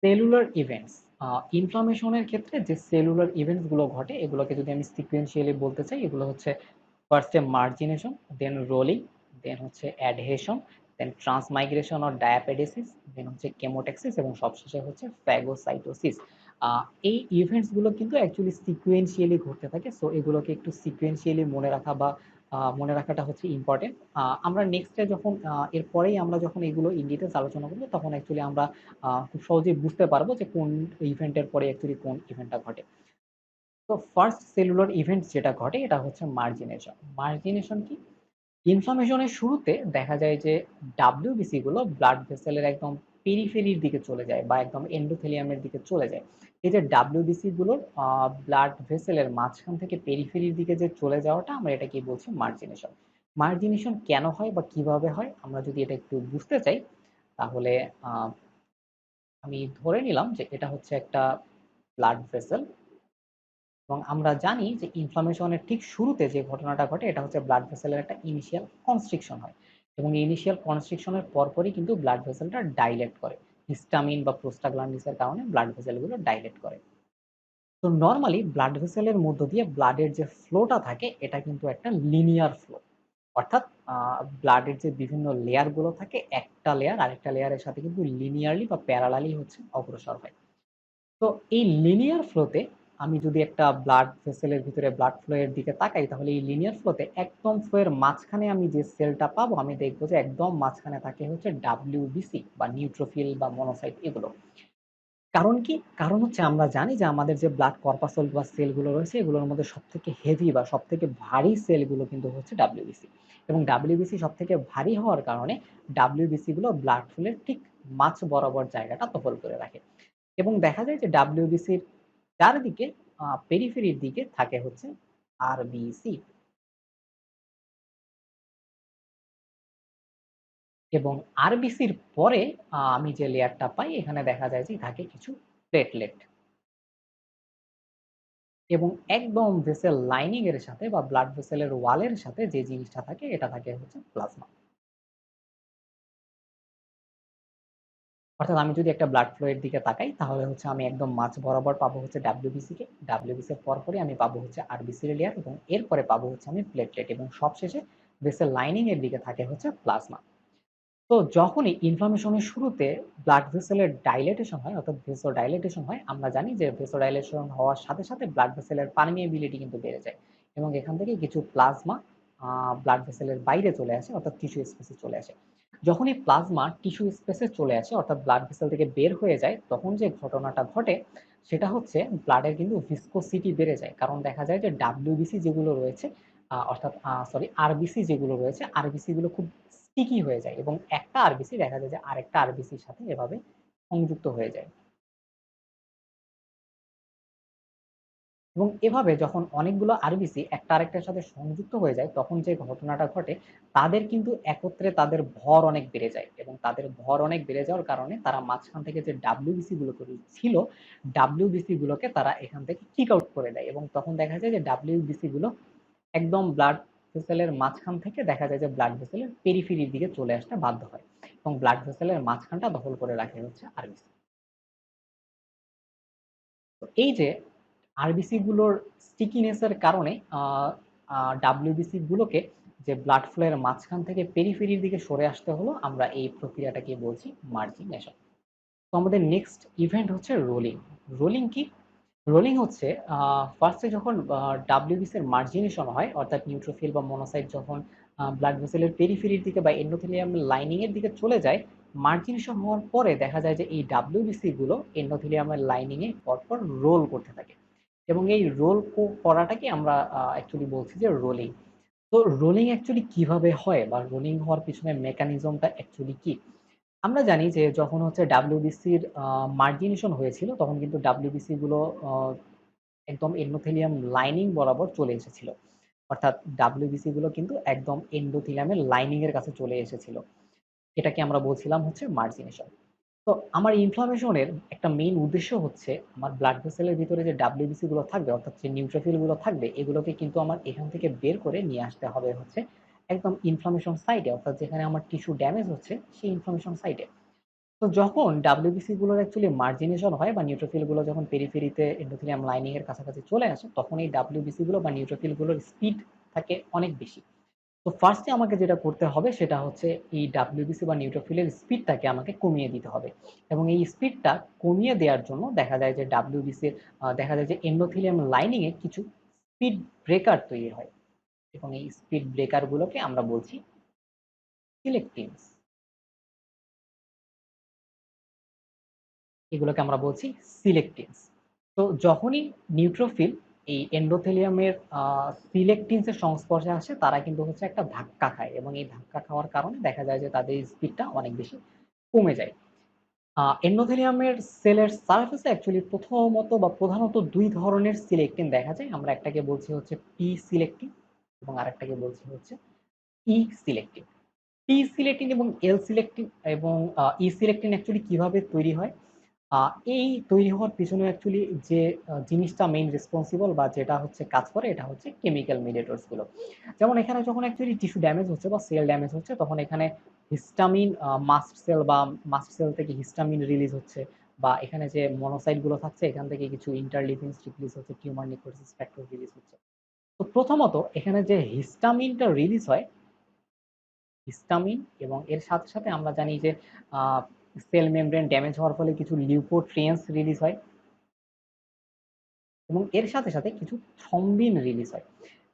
Cellular events ইনফ্লামেশনের ক্ষেত্রে যে cellular events গুলো ঘটে এগুলোকে যদি আমি সিকুয়েন্সিয়ালি বলতে চাই, এগুলো হচ্ছে ফার্স্টে মার্জিনেশন, দেন রোলিং, দেন হচ্ছে অ্যাডহেশন, দেন ট্রান্সমাইগ্রেশন অর ডায়াপেডেসিস, দেন হচ্ছে কেমোট্যাক্সিস এবং সবশেষে হচ্ছে ফ্যাগোসাইটোসিস। এই ইভেন্টস গুলো কিন্তু অ্যাকচুয়ালি সিকুয়েন্সিয়ালি ঘটতে থাকে। সো এগুলোকে একটু সিকুয়েন্সিয়ালি মনে রাখা বা মনে রাখাটা হচ্ছে ইম্পর্টেন্ট। আমরা নেক্সটে যখন এরপরেই আমরা যখন এগুলো ইন ডিটেইলস আলোচনা করব তখন অ্যাকচুয়ালি আমরা খুব সহজেই বুঝতে পারবো যে কোন ইভেন্টের পরে অ্যাকচুয়ালি কোন ইভেন্টটা ঘটে। তো ফার্স্ট সেলুলার ইভেন্ট যেটা ঘটে এটা হচ্ছে মার্জিনেশন। মার্জিনেশন কি? ইনফ্লামেশনের শুরুতে দেখা যায় যে ডাব্লিউবিসি গুলো ব্লাড ভেসেলের একদম পেরিফেরির দিকে চলে যায় বা একদম এন্ডোথেলিয়ামের দিকে চলে যায়। এই যে ডাব্লিউবিসি গুলোর ব্লাড ভেসেলের মাঝখান থেকে পেরিফেরির দিকে যে চলে যাওয়াটা আমরা এটাকে বলছি মার্জিনেশন। মার্জিনেশন কেন হয় বা কিভাবে হয় আমরা যদি এটা একটু বুঝতে চাই তাহলে আহ, আমি ধরে নিলাম যে এটা হচ্ছে একটা ব্লাড ভেসেল এবং আমরা জানি যে ইনফ্লামেশনের ঠিক শুরুতে যে ঘটনাটা ঘটে এটা হচ্ছে ব্লাড ভেসেলের একটা ইনিশিয়াল কনস্ট্রিকশন হয় এবং ইনিশিয়াল কনস্ট্রিকশনের পরপরই কিন্তু ব্লাড ভেসেলটা ডাইলেট করে। হিস্টামিন বা প্রোস্টাগ্ল্যান্ডিসের কারণে ব্লাড ভেসেলগুলো ডাইলেট করে। তো নর্মালি ব্লাড ভেসেলের মধ্য দিয়ে ব্লাডের যে ফ্লোটা থাকে এটা কিন্তু একটা লিনিয়ার ফ্লো, অর্থাৎ ব্লাডের যে বিভিন্ন লেয়ার গুলো থাকে একটা লেয়ার আরেকটা লেয়ারের সাথে কিন্তু লিনিয়ারলি বা প্যারালালি হচ্ছে অগ্রসর হয়। তো এই লিনিয়ার ফ্লোতে আমি যদি একটা ব্লাড ভেসেলের ভিতরে ব্লাড ফ্লো এর দিকে তাকাই তাহলে এই লিনিয়ার ফ্লোতে একদম ফ্লো এর মাঝখানে আমি যে সেলটা পাবো আমি দেখবো যে একদম মাঝখানে থাকে হচ্ছে ডাব্লিউবিসি বা নিউট্রোফিল বা মনোসাইট এগুলো। কারণ কি? কারণ হচ্ছে আমরা জানি যে আমাদের যে ব্লাড কর্পাসল বা সেলগুলো রয়েছে এগুলোর মধ্যে সবথেকে হেভি বা সবথেকে ভারী সেলগুলো কিন্তু হচ্ছে ডাব্লিউবিসি এবং ডাব্লিউবিসি সবথেকে ভারী হওয়ার কারণে ডাব্লিউবিসি গুলো ব্লাড ফ্লোর ঠিক মাঝ বরাবর জায়গাটা দখল করে রাখে এবং দেখা যায় যে ডাব্লিউবিসির চারিদিকে পেরিফেরির দিকে থাকে হচ্ছে আরবিসি এবং আরবিসির পরে আমি যে লেয়ারটা পাই এখানে দেখা যায় যে থাকে কিছু প্লেটলেট এবং একদম ভেসেল লাইনিং এর সাথে বা ব্লাড ভেসেলের ওয়ালের সাথে যে জিনিসটা থাকে এটা থাকে হচ্ছে প্লাজমা। অর্থাৎ আমি যদি একটা ব্লাড ফ্লো এর দিকে তাকাই তাহলে হচ্ছে আমি একদম মাঝ বরাবর পাবো হচ্ছে ডাব্লিউবিসি কে, ডাব্লিউবিসি এর পরপরই আমি পাবো হচ্ছে আরবিসি এর লেয়ার এবং এরপরে পাবো হচ্ছে আমি প্লেটলেট এবং সবশেষে ভেসেল লাইনিং এর দিকে থাকে হচ্ছে প্লাজমা। তো যখনই ইনফ্লামেশনের শুরুতে ব্লাড ভেসেলের ডাইলেটেশন হয় অর্থাৎ ভেসো ডাইলেটেশন হয় আমরা জানি যে ভেসো ডাইলেশন হওয়ার সাথে সাথে ব্লাড ভেসেলের পারমিয়েবিলিটি কিন্তু বেড়ে যায় এবং এখান থেকে কিছু প্লাজমা ব্লাড ভেসেলের বাইরে চলে আসে অর্থাৎ টিস্যু স্পেসে চলে আসে। যখন এই প্লাজমা টিস্যু স্পেসে চলে আসে অর্থাৎ ব্লাড ভেসেল থেকে বের হয়ে যায় তখন যে ঘটনাটা ঘটে সেটা হচ্ছে ব্লাডের কিন্তু ভিসকোসিটি বেড়ে যায় কারণ দেখা যায় যে ডাব্লিউবিসি যেগুলো রয়েছে অর্থাৎ আরবিসি যেগুলো রয়েছে আরবিসি গুলো খুব স্টিকি হয়ে যায় এবং একটা আরবিসি দেখা যায় যে আরেকটা আরবিসির সাথে এভাবে সংযুক্ত হয়ে যায় এবং এভাবে যখন অনেকগুলো আরবিসি একটা আরেকটার সাথে সংযুক্ত হয়ে যায় তখন যে ঘটনাটা ঘটে তাদের কিন্তু একত্রে তাদের ভর অনেক বেড়ে যায় এবং তাদের ভর অনেক বেড়ে যাওয়ার কারণে তারা মাঝখান থেকে যে ডাব্লিউবিসি গুলো ছিল ডাব্লিউবিসি গুলোকে তারা এখান থেকে কিক আউট করে দেয় এবং তখন দেখা যায় যে ডাব্লিউবিসি গুলো একদম ব্লাড ভেসেলের মাঝখান থেকে দেখা যায় যে ব্লাড ভেসেলের পেরিফেরির দিকে চলে আসতে বাধ্য হয় এবং ব্লাড ভেসেলের মাঝখানটা দখল করে রাখে হচ্ছে আরবিসি। তো এই যে আরবিসি গুলোর স্টিকিনেস এর কারণে ডাব্লিউবিসি গুলোকে যে ব্লাড ফ্লো এর মাঝখান থেকে পেরিফেরির দিকে সরে আসতে হলো আমরা এই প্রক্রিয়াটাকে বলছি মার্জিনেশন। তো আমাদের নেক্সট ইভেন্ট হচ্ছে রোলিং। রোলিং কি? রোলিং হচ্ছে ফার্স্টে যখন ডাব্লিউবিসি এর মার্জিনেশন হয় অর্থাৎ নিউট্রোফিল বা মনোসাইট যখন ব্লাড ভেসেলের পেরিফেরির দিকে বা এন্ডোথেলিয়াম লাইনিং এর দিকে চলে যায় মার্জিনেশন হওয়ার পরে দেখা যায় যে এই ডাব্লিউবিসি গুলো এন্ডোথেলিয়ামের লাইনিং এ পরপর রোল করতে থাকে এবং এই রোল করাটাকে আমরা অ্যাকচুয়ালি বলছি যে রোলিং। তো রোলিং অ্যাকচুয়ালি কিভাবে হয় বা রোলিং হওয়ার পিছনে মেকানিজমটা অ্যাকচুয়ালি কি? আমরা জানি যে যখন হচ্ছে ডাব্লিউবিসির মার্জিনেশন হয়েছিল তখন কিন্তু ডাব্লিউবিসি গুলো একদম এন্ডোথেলিয়াম লাইনিং বরাবর চলে এসেছিল অর্থাৎ ডাব্লিউবিসি গুলো কিন্তু একদম এন্ডোথেলিয়ামের লাইনিং এর কাছে চলে এসেছিল। এটাকে আমরা বলছিলাম হচ্ছে মার্জিনেশন। তো আমার ইনফ্লামেশনের একটা মেইন উদ্দেশ্য হচ্ছে আমার ব্লাড ভেসেলের ভিতরে যে ডাব্লিউবিসি গুলো থাকবে অর্থাৎ যে নিউট্রোফিল গুলো থাকবে এগুলোকে কিন্তু আমার এখান থেকে বের করে নিয়ে আসতে হবে হচ্ছে একদম ইনফ্লামেশন সাইটে অর্থাৎ যেখানে আমার টিস্যু ড্যামেজ হচ্ছে সেই ইনফ্লামেশন সাইটে। তো যখন ডাব্লিউবিসি গুলোর অ্যাকচুয়ালি মার্জিনেশন হয় বা নিউট্রোফিল গুলো যখন পেরিফেরিতে এন্ডোথেলিয়াম লাইনিং এর কাছাকাছি চলে আসে, তখন এই ডাব্লিউবিসি গুলো বা নিউট্রোফিল গুলোর স্পিড থাকে অনেক বেশি। তো ফার্স্টে আমাকে যেটা করতে হবে সেটা হচ্ছে এই ডাব্লিউবিসি বা নিউট্রোফিলের স্পিডটাকে আমাকে কমিয়ে দিতে হবে। এবং এই স্পিডটা কমিয়ে দেওয়ার জন্য দেখা যায় যে ডাব্লিউবিসির দেখা যায় যে এন্ডোথেলিয়াম লাইনিং এ কিছু স্পিড ব্রেকার তৈরি হয়, এবং এই স্পিড ব্রেকার গুলোকে আমরা বলছি সিলেক্টিনস। এগুলোকে আমরা বলছি সিলেক্টিনস। তো যখনই নিউট্রোফিল এই এন্ডোথেলিয়ামের সিলেক্টিনসের সংস্পর্শে আসে, তারা কিন্তু হচ্ছে একটা ধাক্কা খায়, এবং এই ধাক্কা খাওয়ার কারণে দেখা যায় যে তাদের স্পিডটা অনেক বেশি কমে যায়। এন্ডোথেলিয়ামের সেলের সারফেসে অ্যাকচুয়ালি প্রথমত বা প্রধানত দুই ধরনের সিলেক্টিন দেখা যায়। আমরা একটাকে বলছি হচ্ছে পি সিলেক্টিন, এবং আরেকটাকে বলছি হচ্ছে ই সিলেক্টিন। পি সিলেক্টিন এবং এল সিলেক্টিন এবং ই সিলেক্টিন অ্যাকচুয়ালি কিভাবে তৈরি হয়, এই তৈরি হওয়ার পিছনে অ্যাকচুয়ালি যে জিনিসটা মেইন রেসপন্সিবল বা যেটা হচ্ছে কাজ করে, এটা হচ্ছে কেমিক্যাল মিডিয়েটরস গুলো। যেমন এখানে যখন অ্যাকচুয়ালি টিস্যু ড্যামেজ হচ্ছে বা সেল ড্যামেজ হচ্ছে, তখন এখানে হিস্টামিন মাস্ট সেল বা মাস্ট সেল থেকে হিস্টামিন রিলিজ হচ্ছে, বা এখানে যে মনোসাইট গুলো থাকছে এখান থেকে কিছু ইন্টারলিউকিনস রিলিজ হচ্ছে, টিউমার নেক্রোসিস ফ্যাক্টর রিলিজ হচ্ছে। তো প্রথমত এখানে যে হিস্টামিনটা রিলিজ হয়, হিস্টামিন এবং এর সাথে সাথে আমরা জানি যে সেল মেমব্রেন ড্যামেজ হওয়ার ফলে কিছু লিউকোট্রিয়েন্স রিলিজ হয়, এবং এর সাথে সাথে কিছু থ্রম্বিন রিলিজ হয়।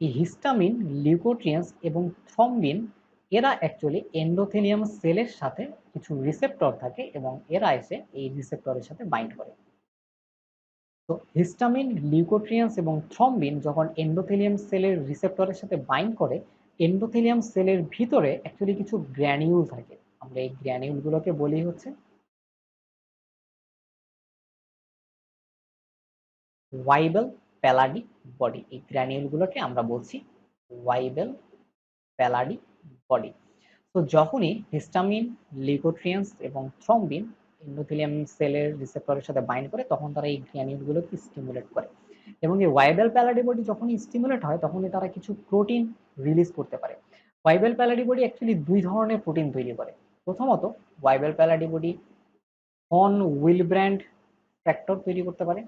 এই হিস্টামিন, লিউকোট্রিয়েন্স এবং থ্রম্বিন এরা অ্যাকচুয়ালি এন্ডোথেলিয়াম সেলের সাথে কিছু রিসেপ্টর থাকে, এবং এরা এসে এই রিসেপ্টরের সাথে বাইন্ড করে। তো হিস্টামিন, লিউকোট্রিয়েন্স এবং থ্রম্বিন যখন এন্ডোথেলিয়াম সেলের রিসেপ্টরের সাথে বাইন্ড করে, এন্ডোথেলিয়াম সেলের ভিতরে অ্যাকচুয়ালি কিছু গ্র্যানিউল থাকে। আমরা এই গ্র্যানিউল গুলোকে বলি হচ্ছে ওয়াইবেল প্যালাডি বডি। এই গ্র্যানিউল গুলোকে আমরা বলছি ওয়াইবেল প্যালাডি বডি। তো যখনই হিস্টামিন, লিউকোট্রিয়েন্স এবং থ্রম্বিন এন্ডোথেলিয়াম সেলের রিসেপ্টরের সাথে বাইন্ড করে, তখন তারা এই গ্র্যানিউলগুলোকে স্টিমুলেট করে, এবং এই ওয়াইবেল প্যালাডি বডি যখনই স্টিমুলেট হয় তখনই তারা কিছু প্রোটিন রিলিজ করতে পারে। ওয়াইবেল প্যালাডি বডি অ্যাকচুয়ালি দুই ধরনের প্রোটিন তৈরি করে। প্রথমত ওয়াইবেল প্যালাডি বডি ফন উইলব্র্যান্ড ফ্যাক্টর তৈরি করতে পারে,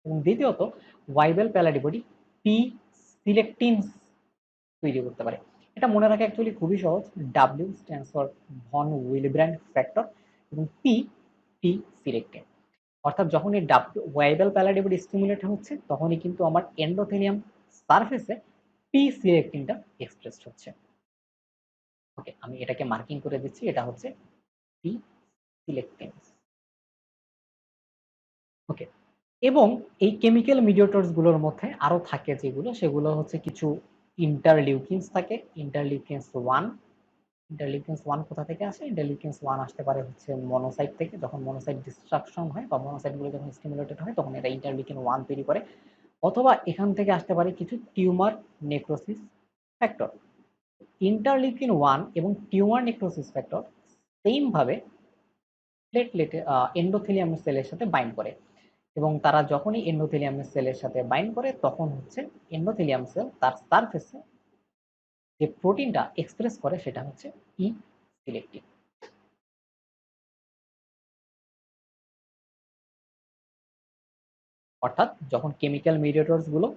এবং দ্বিতীয়ত ওয়াইবেল প্যালাডি বডি পি সিলেক্টিন তৈরি করতে পারে। এটা মনে রাখা অ্যাকচুয়ালি খুবই সহজ। W stands for von Willebrand factor, এবং পি টি সিলেক্টিন। অর্থাৎ যখন এই ওয়াইবেল প্যালাডি বডি স্টিমুলেট হচ্ছে, তখনই কিন্তু আমার এন্ডোথেলিয়াম সারফেসে পি সিলেক্টিনটা এক্সপ্রেসড হচ্ছে। ওকে, আমি এটাকে মার্কিং করে দিচ্ছি, এটা হচ্ছে পি সিলেক্টিন। ওকে, এবং এই কেমিক্যাল মিডিয়েটরস গুলোর মধ্যে আরো থাকে যেগুলো, সেগুলো হচ্ছে কিছু ইন্টারলিউকিনস থাকে। ইন্টারলিউকিনস ওয়ান, ইন্টারলিউকিনস ওয়ান কোথা থেকে আসে? ইন্টারলিউকিনস ওয়ান আসতে পারে হচ্ছে মনোসাইট থেকে। যখন মনোসাইট ডিস্ট্রাকশন হয় বা মনোসাইট গুলো যখন স্টিমুলেটেড হয়, তখন এটা ইন্টারলিউকিন ওয়ান তৈরি করে। অথবা এখান থেকে আসতে পারে কিছু tumour necrosis factor. Interleukin one এবং টিউমার নেক্রোসিস ফ্যাক্টর সেম ভাবে প্লেটলেটে এন্ডোথেলিয়াম সেলের সাথে বাইন্ড করে, এবং তারা যখনই এন্ডোথেলিয়াম সেলের সাথে বাইন্ড করে, তখন হচ্ছে এন্ডোথেলিয়াম সেল তার সারফেসে যে প্রোটিনটা এক্সপ্রেস করে সেটা হচ্ছে ই সিলেক্টিন। অর্থাৎ যখন কেমিক্যাল মিডিয়েটরস গুলো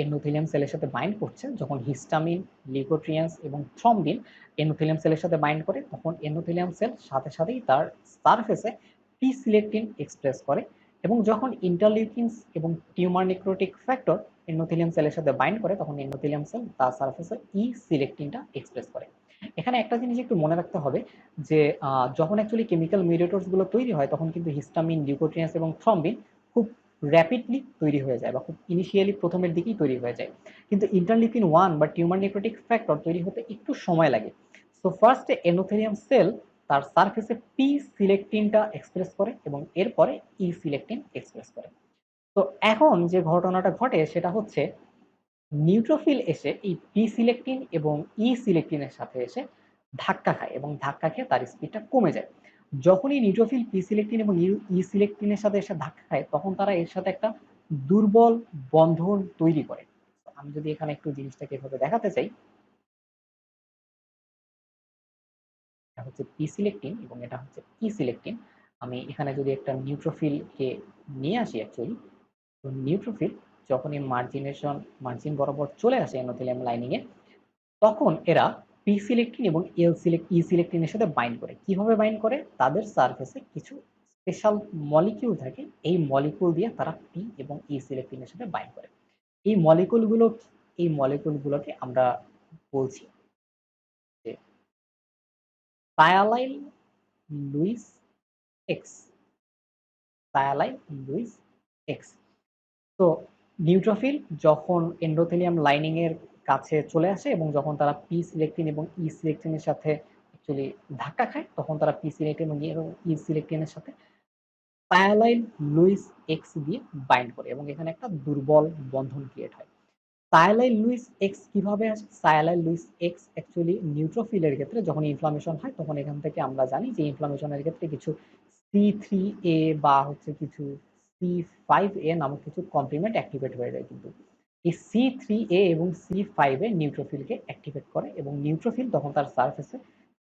এন্ডোথেলিয়াম সেলের সাথে বাইন্ড করছে, যখন হিস্টামিন, লিউকোট্রিয়েন্স এবং থ্রম্বিন এন্ডোথেলিয়াম সেলের সাথে বাইন্ড করে, তখন এন্ডোথেলিয়াম সেল সাথে সাথেই তার সারফেসে পি সিলেক্টিন এক্সপ্রেস করে, এবং যখন ইন্টারলিউকিনস এবং টিউমার নেক্রোটিক ফ্যাক্টর এন্ডোথেলিয়াম সেলের সাথে বাইন্ড করে, তখন এন্ডোথেলিয়াম সেল তার সারফেসে ই সিলেক্টিনটা এক্সপ্রেস করে। এখানে একটা জিনিস একটু মনে রাখতে হবে যে যখন অ্যাকচুয়ালি কেমিক্যাল মিডিয়েটরস গুলো তৈরি হয়, তখন কিন্তু হিস্টামিন, লিউকোট্রিয়েন্স এবং থ্রম্বিন খুব র্যাপিডলি তৈরি হয়ে যায়, বা খুব ইনিশিয়ালি প্রথমের দিকেই তৈরি হয়ে যায়। কিন্তু ইন্টারলিউকিন ওয়ান বা টিউমার নেক্রোটিক ফ্যাক্টর তৈরি হতে একটু সময় লাগে। সো ফার্স্টে এন্ডোথেলিয়াম সেল তার সারফেসে পি সিলেক্টিনটা এক্সপ্রেস করে, এবং এরপরে ই সিলেক্টিন এক্সপ্রেস করে। তো এখন যে ঘটনাটা ঘটে সেটা হচ্ছে নিউট্রোফিল এসে এই পি সিলেক্টিন এবং ই সিলেক্টিনের সাথে এসে ধাক্কা খায়, এবং ধাক্কা খেয়ে তার স্পিডটা কমে যায়। যখনই নিউট্রোফিল পি সিলেক্টিন এবং ই সিলেক্টিনের সাথে এসে ধাক্কা খায়, তখন তারা এর সাথে একটা দুর্বল বন্ধন তৈরি করে। আমি যদি এখানে একটু জিনিসটাকে এভাবে দেখাতে চাই, হচ্ছে পি সিলেক্টিন এবং এটা হচ্ছে ই সিলেক্টিন। আমি এখানে যদি একটা নিউট্রোফিলকে নিয়ে আসি অ্যাকচুয়ালি, তো নিউট্রোফিল যখন এই মার্জিন বরাবর চলে আসে এন্ডোথেলিয়াম লাইনিং এ, তখন এরা পি সিলেক্টিন এবং ই সিলেক্টিনের সাথে বাইন্ড করে। কিভাবে বাইন্ড করে? তাদের সারফেসে কিছু স্পেশাল মলিকিউল থাকে, এই মলিকিউল দিয়ে তারা পি এবং ই সিলেক্টিনের সাথে বাইন্ড করে। এই মলিকুলগুলোকে আমরা বলছি যে থায়ালাইল লুইস এক্স, থায়ালাইল লুইস এক্স। তো নিউট্রোফিল যখন এন্ডোথেলিয়াম লাইনিং এর কাছে চলে আসে এবং যখন তারা পি সিলেক্টিন এবং ই সিলেক্টিনের সাথে অ্যাকচুয়ালি ধাক্কা খায়, তখন তারা পি সিলেক্টিন এবং ই সিলেক্টিনের সাথে থায়ালাইল লুইস এক্স দিয়ে বাইন্ড করে এবং এখানে একটা দুর্বল বন্ধন ক্রিয়েট হয়। সায়ালাইল লুইস এক্স কিভাবে আসে? সায়ালাইল লুইস এক্স অ্যাকচুয়ালি নিউট্রোফিলের ক্ষেত্রে যখন ইনফ্লামেশন হয়, তখন এখান থেকে আমরা জানি যে ইনফ্লামেশনের ক্ষেত্রে কিছু C3A বা হচ্ছে কিছু C5A নামক কিছু কমপ্লিমেন্ট অ্যাক্টিভেট হয়ে যায়। কিন্তু এই C3A এবং C5A নিউট্রোফিলকে অ্যাক্টিভেট করে এবং নিউট্রোফিল তখন তার সারফেসে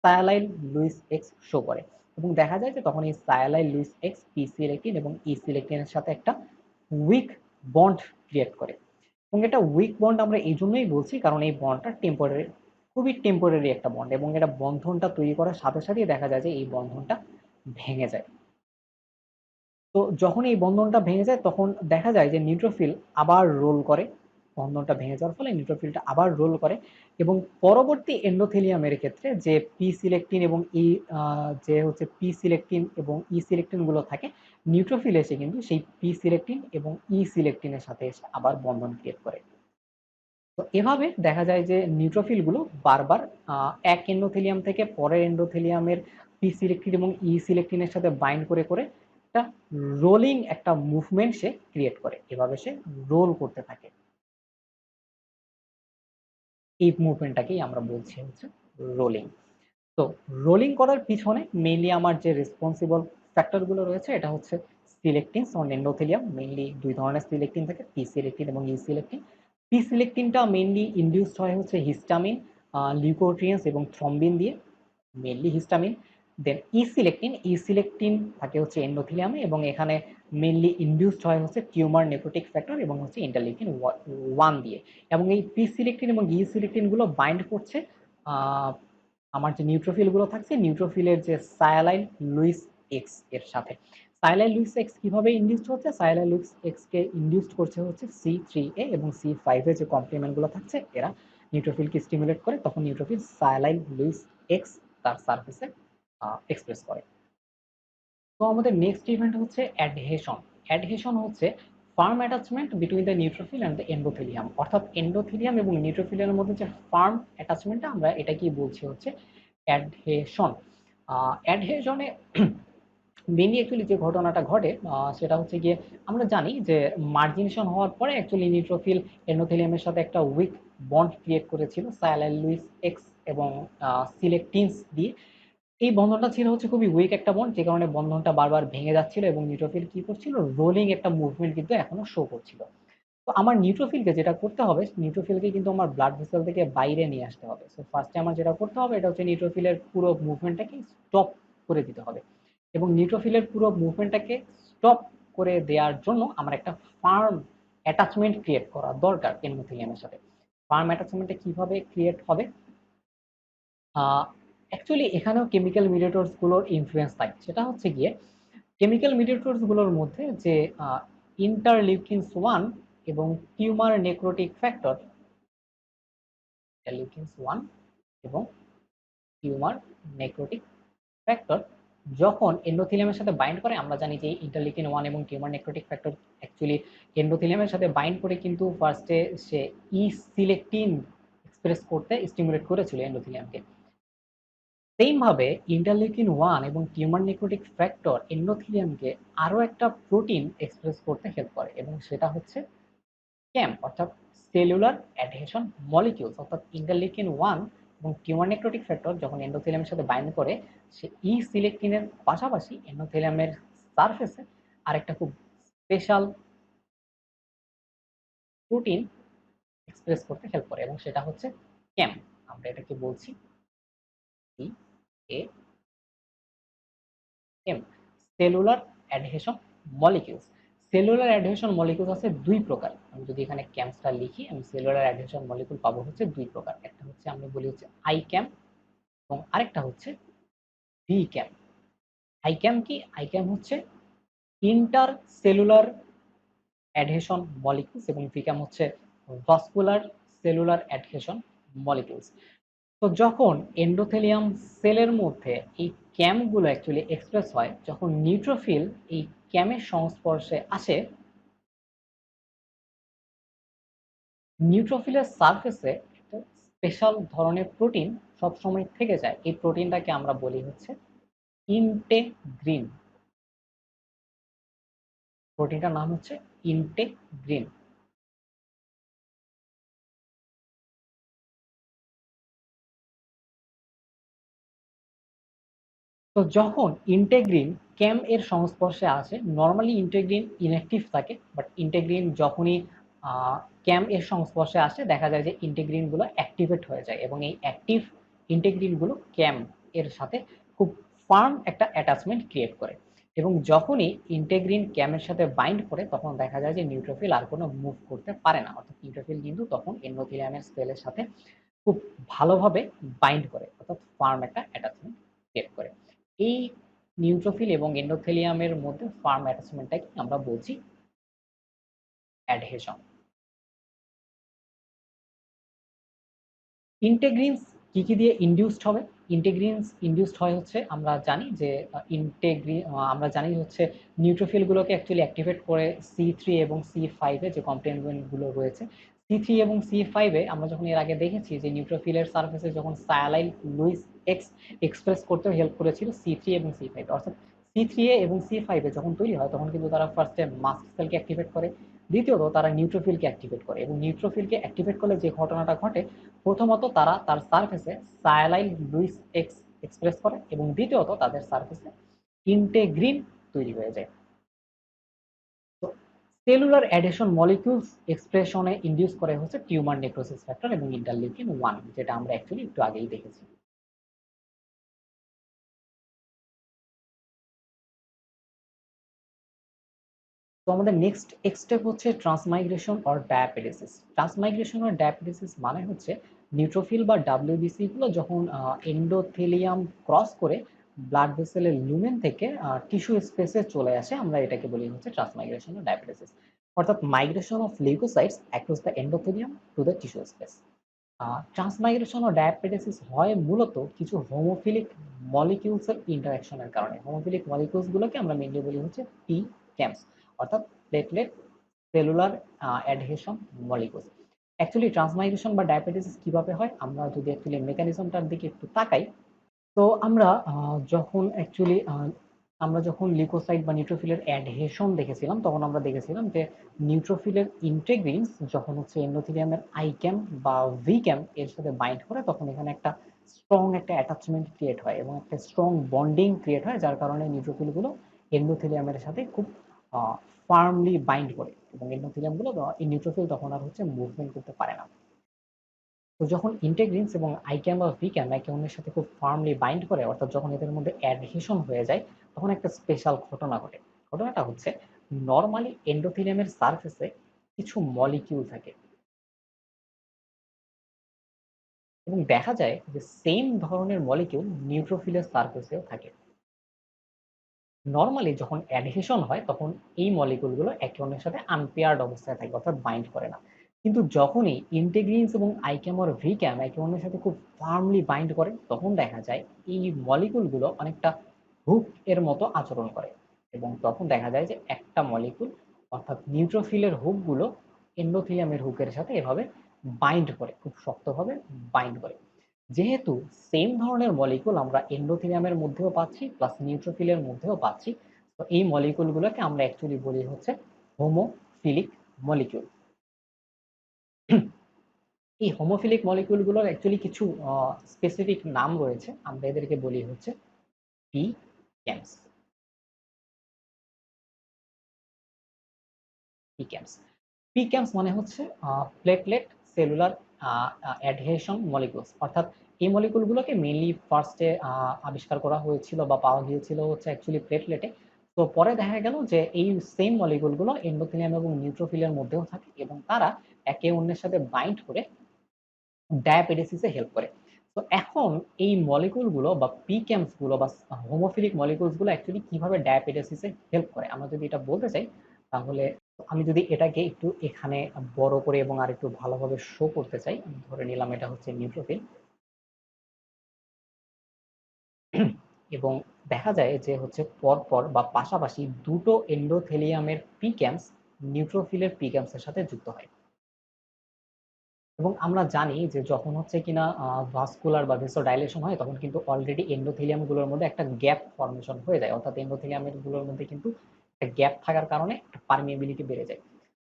সায়ালাইল লুইস এক্স শো করে এবং দেখা যায় যে তখন এই সায়ালাইল লুইস এক্স পি সিলেক্টিন এবং ই সিলেক্টিনের সাথে একটা উইক বন্ড ক্রিয়েট করে। এবং এটা উইক বন্ড আমরা এই জন্যই বলছি কারণ এই বন্ডটা টেম্পোরারি, খুবই টেম্পোরারি একটা বন্ড এবং এটা বন্ধনটা তৈরি করার সাথে সাথেই দেখা যায় যে এই বন্ধনটা ভেঙে যায়। তো যখন এই বন্ধনটা ভেঙে যায় তখন দেখা যায় যে নিউট্রোফিল আবার রোল করে, বন্ধনটা ভেঙে যাওয়ার ফলে নিউট্রোফিলটা আবার রোল করে এবং পরবর্তী এন্ডোথেলিয়ামের ক্ষেত্রে যে পি সিলেক্টিন এবং যে হচ্ছে পি সিলেক্টিন এবং ই সিলেক্টিন গুলো থাকে, নিউট্রোফিল এসে কিন্তু সেই পি সিলেক্টিন এবং ই সিলেক্টিনের সাথে এসে আবার বন্ধন ক্রিয়েট করে। তো এভাবে দেখা যায় যে নিউট্রোফিল গুলো বারবার এক এন্ডোথেলিয়াম থেকে পরের এন্ডোথেলিয়ামের পি সিলেক্টিন এবং ই সিলেক্টিনের সাথে বাইন্ড করে করে একটা রোলিং একটা মুভমেন্ট সে ক্রিয়েট করে, এভাবে সে রোল করতে থাকে। এই মুভমেন্টটাকেই আমরা বলছি হচ্ছে রোলিং। তো রোলিং করার পিছনে মেইনলি আমার যে রেসপন্সিবল ফ্যাক্টর গুলো রয়েছে এটা হচ্ছে সিলেক্টিনস অন এন্ডোথেলিয়াম। মেইনলি দুই ধরনের সিলেক্টিন থাকে, পি সিলেক্টিন এবং ই সিলেক্টিন। পি সিলেক্টিনটা মেইনলি ইনডিউসড হয় হচ্ছে হিস্টামিন, লিউকোট্রিয়েন্স এবং থ্রম্বিন দিয়ে, মেইনলি হিস্টামিন। দেন ই সিলেক্টিন থাকে হচ্ছে এন্ডোথেলিয়ামে এবং এখানে মেইনলি ইনডিউসড হয় হচ্ছে টিউমার নেক্রোটিক ফ্যাক্টর এবং হচ্ছে ইন্টারলিউকিন 1 দিয়ে। এবং এই পি সিলেক্টিন এবং ই সিলেক্টিন গুলো বাইন্ড করছে আমার যে নিউট্রোফিল গুলো থাকছে, নিউট্রোফিলের যে সায়ালাইল লুইস এক্স এর সাথে। সায়ালাইল লুইস এক্স কিভাবে ইনডিউসড হচ্ছে? সায়ালাইল লুইস এক্স কে ইনডিউসড করছে হচ্ছে C3A এবং C5 এর যে কমপ্লিমেন্ট গুলো থাকছে, এরা নিউট্রোফিলকে স্টিমুলেট করে, তখন নিউট্রোফিল সায়ালাইল লুইস এক্স তার সারফেসে এক্সপ্রেস করে। তো আমাদের নেক্সট ইভেন্ট হচ্ছে অ্যাডহেশন। অ্যাডহেশন হচ্ছে farm attachment between the neutrophil and the endothelium, অর্থাৎ এন্ডোথেলিয়াম এবং নিউট্রোফিলের মধ্যে যে ফার্ম অ্যাটাচমেন্টটা আমরা এটাকেই বলছি হচ্ছে অ্যাডহেশন। অ্যাডহেশনে মেইনলি অ্যাকচুয়ালি যে ঘটনাটা ঘটে সেটা হচ্ছে গিয়ে আমরা জানি যে মার্জিনেশন হওয়ার পরে অ্যাকচুয়ালি নিউট্রোফিল এন্ডোথেলিয়ামের সাথে একটা উইক বন্ড ক্রিয়েট করেছিল সায়ালাইল লুইস এক্স এবং সিলেক্টিনস দিয়ে। এই বন্ধনটা ছিল হচ্ছে খুবই উইক একটা বন্ড, যে কারণে বন্ধনটা বারবার ভেঙে যাচ্ছিল এবং নিউট্রোফিল কি করছিল, রোলিং একটা মুভমেন্ট কিন্তু এখনো শো করছিল। তো আমার নিউট্রোফিলকে যেটা করতে হবে, নিউট্রোফিলকে কিন্তু আমার ব্লাড ভেসেল থেকে বাইরে নিয়ে আসতে হবে। সো ফার্স্টে আমার যেটা করতে হবে এটা হচ্ছে নিউট্রোফিলের পুরো মুভমেন্টটাকে স্টপ করে দিতে হবে এবং নিউট্রোফিলের পুরো মুভমেন্টটাকে স্টপ করে দেওয়ার জন্য আমার একটা ফার্ম অ্যাটাচমেন্ট ক্রিয়েট করা দরকার এন্ডোথেলিয়ামের সাথে। ফার্ম অ্যাটাচমেন্টটা কিভাবে ক্রিয়েট হবে? অ্যাকচুয়ালি এখানেও কেমিক্যাল মিডিয়েটরস গুলোর ইনফ্লুয়েন্স থাকে। সেটা হচ্ছে গিয়ে কেমিক্যাল মিডিয়েটরস গুলোর মধ্যে যে ইন্টারলিউকিনস 1 এবং টিউমার নেক্রোটিক ফ্যাক্টর, ইন্টারলিউকিনস 1 এবং টিউমার নেক্রোটিক ফ্যাক্টর যখন এন্ডোথেলিয়ামের সাথে বাইন্ড করে, আমরা জানি যে ইন্টারলিউকিন 1 এবং টিউমার নেক্রোটিক ফ্যাক্টর অ্যাকচুয়ালি এন্ডোথেলিয়ামের সাথে বাইন্ড করে কিন্তু ফার্স্টে সে ই সিলেক্টিন এক্সপ্রেস করতে স্টিমুলেট করেছিল এন্ডোথেলিয়ামকে। সেম ভাবে ইন্টারলিউকিন 1 এবং টিউমার নেক্রোটিক ফ্যাক্টর এন্ডোথেলিয়ামকে আরো একটা প্রোটিন এক্সপ্রেস করতে হেল্প করে এবং সেটা হচ্ছে ক্যাম, অর্থাৎ সেলুলার অ্যাডহেশন মলিকিউলস। অর্থাৎ ইন্টারলিউকিন 1 এবং টিউমার নেক্রোটিক ফ্যাক্টর যখন এন্ডোথেলিয়ামের সাথে বাইন্ড করে, সে ই সিলেক্টিনের পাশাপাশি এন্ডোথেলিয়ামের সারফেসে আরেকটা খুব স্পেশাল প্রোটিন এক্সপ্রেস করতে হেল্প করে এবং সেটা হচ্ছে ক্যাম। আমরা এটাকে বলছি CA। M, cellular adhesion molecules. Cellular adhesion molecule আছে দুই প্রকার। আমি যদি এখানে ক্যাম্পসটা লিখি, আমি সেলুলার অ্যাডহেশন মলিকিউল পাবো হচ্ছে দুই প্রকার। একটা হচ্ছে আমি বলি হচ্ছে আই ক্যাম্প এবং আরেকটা হচ্ছে ভি ক্যাম্প। আই ক্যাম্প কি? আই ক্যাম্প হচ্ছে ইন্টার সেলুলার অ্যাডহেশন মলিকিউলস এবং ভি ক্যাম্প হচ্ছে ভাস্কুলার সেলুলার অ্যাডহেশন মলিকিউলস। তো যখন এন্ডোথেলিয়াম সেলের মধ্যে এই ক্যামগুলো অ্যাকচুয়ালি এক্সপ্রেস হয়, যখন নিউট্রোফিল এই ক্যামের সংস্পর্শে আসে, নিউট্রোফিলের সারফেসে একটা স্পেশাল ধরনের প্রোটিন সবসময় থেকে যায়। এই প্রোটিনটাকে আমরা বলি হচ্ছে ইন্টেগ্রিন। প্রোটিনটার নাম হচ্ছে ইন্টেগ্রিন। তো যখন ইন্টেগ্রিন ক্যাম এর সংস্পর্শে আসে, নর্মালি ইন্টেগ্রিন ইনঅ্যাক্টিভ থাকে, বাট ইন্টেগ্রিন যখনই ক্যাম এর সংস্পর্শে আসে দেখা যায় যে ইন্টেগ্রিন গুলো অ্যাক্টিভেট হয়ে যায় এবং এই অ্যাক্টিভ ইন্টেগ্রিন গুলো ক্যাম এর সাথে খুব ফার্ম একটা অ্যাটাচমেন্ট ক্রিয়েট করে। এবং যখনই ইন্টেগ্রিন ক্যামের সাথে বাইন্ড করে তখন দেখা যায় যে নিউট্রোফিল আর কোনো মুভ করতে পারে না, অর্থাৎ নিউট্রোফিল কিন্তু তখন এন্ডোথেলিয়ামের সেলের সাথে খুব ভালোভাবে বাইন্ড করে, অর্থাৎ ফার্ম একটা অ্যাটাচমেন্ট ক্রিয়েট করে। এই নিউট্রোফিল এবং এন্ডোথেলিয়ামের মধ্যে ফার্ম অ্যাটাচমেন্টটাকে আমরা বলছি অ্যাডহেশন। ইন্টেগ্রিনস কি কি দিয়ে ইনডিউসড হবে? ইন্টেগ্রিনস ইনডিউসড হয় হচ্ছে, আমরা জানি যে আমরা জানি হচ্ছে নিউট্রোফিল গুলোকে অ্যাকচুয়ালি অ্যাক্টিভেট করে C3 এবং C5 এ যে কমপ্লেমেন্ট গুলো রয়েছে। C3 এবং C5 এ আমরা যখন এর আগে দেখেছি যে নিউট্রোফিলের সার্ফেসে যখন সায়ালাইল লুইস এক্স এক্সপ্রেস করতে হেল্প করেছিল C3 এবং C5, অর্থাৎ C3 এবং C5 যখন তৈরি হয় তখন কিন্তু তারা ফার্স্টে মাস্ট সেলকে অ্যাক্টিভেট করে, দ্বিতীয়ত তারা নিউট্রোফিলকে অ্যাক্টিভেট করে এবং নিউট্রোফিলকে অ্যাক্টিভেট করলে যে ঘটনাটা ঘটে, প্রথমত তারা তার সারফেসে সায়ালাইল লুইস এক্স এক্সপ্রেস করে এবং দ্বিতীয়ত তাদের সারফেসে ইন্টেগ্রিন তৈরি হয়ে যায়। তো সেলুলার অ্যাডহেশন মলিকিউলস এক্সপ্রেশনে ইনডিউস করে হচ্ছে টিউমার নেক্রোসিস ফ্যাক্টর এবং ইন্টারলিউকিন 1, যেটা আমরা অ্যাকচুয়ালি একটু আগেই দেখেছি। তো আমাদের নেক্সট স্টেপ হচ্ছে ট্রান্সমাইগ্রেশন অর ডায়াপেডিসিস। ট্রান্সমাইগ্রেশন অর ডায়াপেডিসিস মানে হচ্ছে নিউট্রোফিল বা ডাব্লিউবিসি গুলো যখন এন্ডোথেলিয়াম ক্রস করে ব্লাড ভেসেলের লুমেন থেকে টিস্যু স্পেসে চলে আসে, আমরা এটাকে বলি হচ্ছে ট্রান্সমাইগ্রেশন অর ডায়াপেডিসিস, অর্থাৎ migration of leukocytes across the endothelium to the tissue space. Transmigration ও ডায়াবেটিস হয় মূলত কিছু হোমোফিলিক মলিকিউলস এর ইন্টারাকশনের কারণে। হোমোফিলিক মলিকিউলস গুলোকে আমরা মেইনলি বলি হচ্ছে পি ক্যামস, অর্থাৎ platelet cellular adhesion molecules. Actually transmigration বা ডায়াবেটিস কিভাবে হয় আমরা যদি অ্যাকচুয়ালি মেকানিজমটার দিকে একটু তাকাই, তো আমরা যখন লিউকোসাইট বা নিউট্রোফিলের অ্যাডহেশন দেখেছিলাম তখন আমরা দেখেছিলাম যে নিউট্রোফিলের ইন্টেগ্রিনস যখন হচ্ছে এন্ডোথেলিয়ামের আই ক্যাম্প বা ভি ক্যাম্প এর সাথে বাইন্ড করে তখন এখানে একটা স্ট্রং একটা অ্যাটাচমেন্ট ক্রিয়েট হয় এবং একটা স্ট্রং বন্ডিং ক্রিয়েট হয়, যার কারণে নিউট্রোফিল গুলো এন্ডোথেলিয়ামের সাথে খুব ফার্মলি বাইন্ড করে এবং এন্ডোথেলিয়াম গুলো এই নিউট্রোফিল তখন আর হচ্ছে মুভমেন্ট করতে পারে না। তো যখন ইন্টেগ্রিনস এবং আইক্যাম বা ভিক্যাম একে অন্যের সাথে খুব ফার্মলি বাইন্ড করে, অর্থাৎ যখন এদের মধ্যে অ্যাডহেশন হয়ে যায়, তখন একটা স্পেশাল ঘটনা ঘটে। ঘটনাটা হচ্ছে, নর্মালি এন্ডোথেলিয়ামের সারফেসে কিছু মলিকিউল থাকে এবং দেখা যায় যে সেম ধরনের মলিকিউল নিউট্রোফিলের সারফেসেও থাকে। নর্মালি যখন অ্যাডহেশন হয় তখন এই মলিকিউলগুলো একে অন্যের সাথে আনপেয়ার্ড অবস্থায় থাকে, অর্থাৎ বাইন্ড করে না। কিন্তু যখনই ইন্টিগ্রিনস এবং আইক্যাম or ভিক্যাম একে অন্যের সাথে খুব ফার্মলি বাইন্ড করে তখন দেখা যায় এই মলিকিউলগুলো অনেকটা হুক এর মতো আচরণ করে এবং তখন দেখা যায় যে একটা মলিকিউল, অর্থাৎ নিউট্রোফিলের হুকগুলো এন্ডোথেলিয়ামের হুকের সাথে এভাবে বাইন্ড করে, খুব শক্তভাবে বাইন্ড করে। যেহেতু সেম ধরনের মলিকুল আমরা এন্ডোথেলিয়ামের মধ্যেও পাচ্ছি প্লাস নিউট্রোফিলের মধ্যেও পাচ্ছি, তো এই মলিকুলগুলোকে আমরা অ্যাকচুয়ালি বলি হচ্ছে হোমোফিলিক মলিকিউল। এই হোমোফিলিক মলিকিউলগুলোর অ্যাকচুয়ালি কিছু স্পেসিফিক নাম রয়েছে, আমরা এদেরকে বলি হচ্ছে পি ক্যামস। পি ক্যামস পিক্যামস মানে হচ্ছে প্লেটলেট সেলুলার অ্যাডহেশন মলিকিউলস, অর্থাৎ এই মলিকুলগুলোকে মেইনলি ফার্স্টে আবিষ্কার করা হয়েছিল বা পাওয়া গিয়েছিল হচ্ছে অ্যাকচুয়ালি প্লেটলেটে। তো পরে দেখা গেল যে এই সেম মলিকুলগুলো এন্ডোথেলিয়াম এবং নিউট্রোফিলের মধ্যেও থাকে এবং তারা একে অন্যের সাথে বাইন্ড করে ডায়াপেটিসিসে হেল্প করে। তো এখন এই মলিকুলগুলো বা পিক্যামস গুলো বা হোমোফিলিক মলিকুলস গুলো অ্যাকচুয়ালি কিভাবে ডায়াপেটিসিসে হেল্প করে আমরা যদি এটা বলতে চাই, তাহলে আমি যদি এটাকে একটু এখানে বড় করে এবং আর একটু ভালোভাবে শো করতে চাই, আমি ধরে নিলাম এটা হচ্ছে নিউট্রোফিল এবং দেখা যায় যে হচ্ছে পরপর বা পাশাপাশি দুটো এন্ডোথেলিয়ামের পিক্যামস নিউট্রোফিলের পিক্যামসের সাথে যুক্ত হয়। এবং আমরা জানি যে যখন হচ্ছে কিনা ভাস্কুলার বা ভেসোডাইলেশন হয় তখন কিন্তু অলরেডি এন্ডোথেলিয়াম গুলোর মধ্যে একটা গ্যাপ ফর্মেশন হয়ে যায়, অর্থাৎ এন্ডোথেলিয়ামের গুলোর মধ্যে কিন্তু একটা গ্যাপ থাকার কারণে পারমিয়াবিলিটি বেড়ে যায়।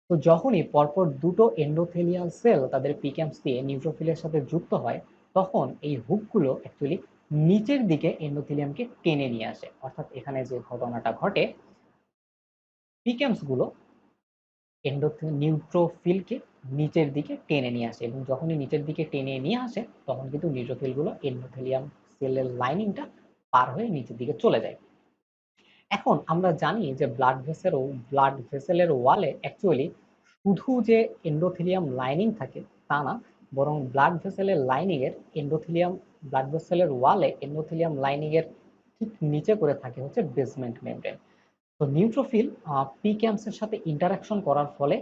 তো যখনই পরপর দুটো এন্ডোথেলিয়াল সেল তাদের পিক্যামস দিয়ে নিউট্রোফিলের সাথে যুক্ত হয়, তখন এই হুকগুলো অ্যাকচুয়ালি নিচের দিকে এন্ডোথেলিয়ামকে টেনে নিয়ে আসে। অর্থাৎ এখানে যে ঘটনাটা ঘটে, পিক্যামস গুলো নিউট্রোফিলকে নিচের দিকে টেনে নিয়ে আসে এবং যখনই নিচের দিকে টেনে নিয়ে আসে তখন কিন্তু নিউট্রোফিল গুলো এন্ডোথেলিয়াম সেলের লাইনিংটা পার হয়ে নিচের দিকে চলে যায়। এখন আমরা জানি যে ব্লাড ভেসেলের ওয়ালে অ্যাকচুয়ালি শুধু যে এন্ডোথেলিয়াম লাইনিং থাকে তা না, বরং ব্লাড ভেসেলের ওয়ালে এন্ডোথেলিয়াম লাইনিং এর ঠিক নিচে করে থাকে হচ্ছে বেসমেন্ট মেমব্রেন। তো নিউট্রোফিল পিক্যামস এর সাথে ইন্টারাকশন করার ফলে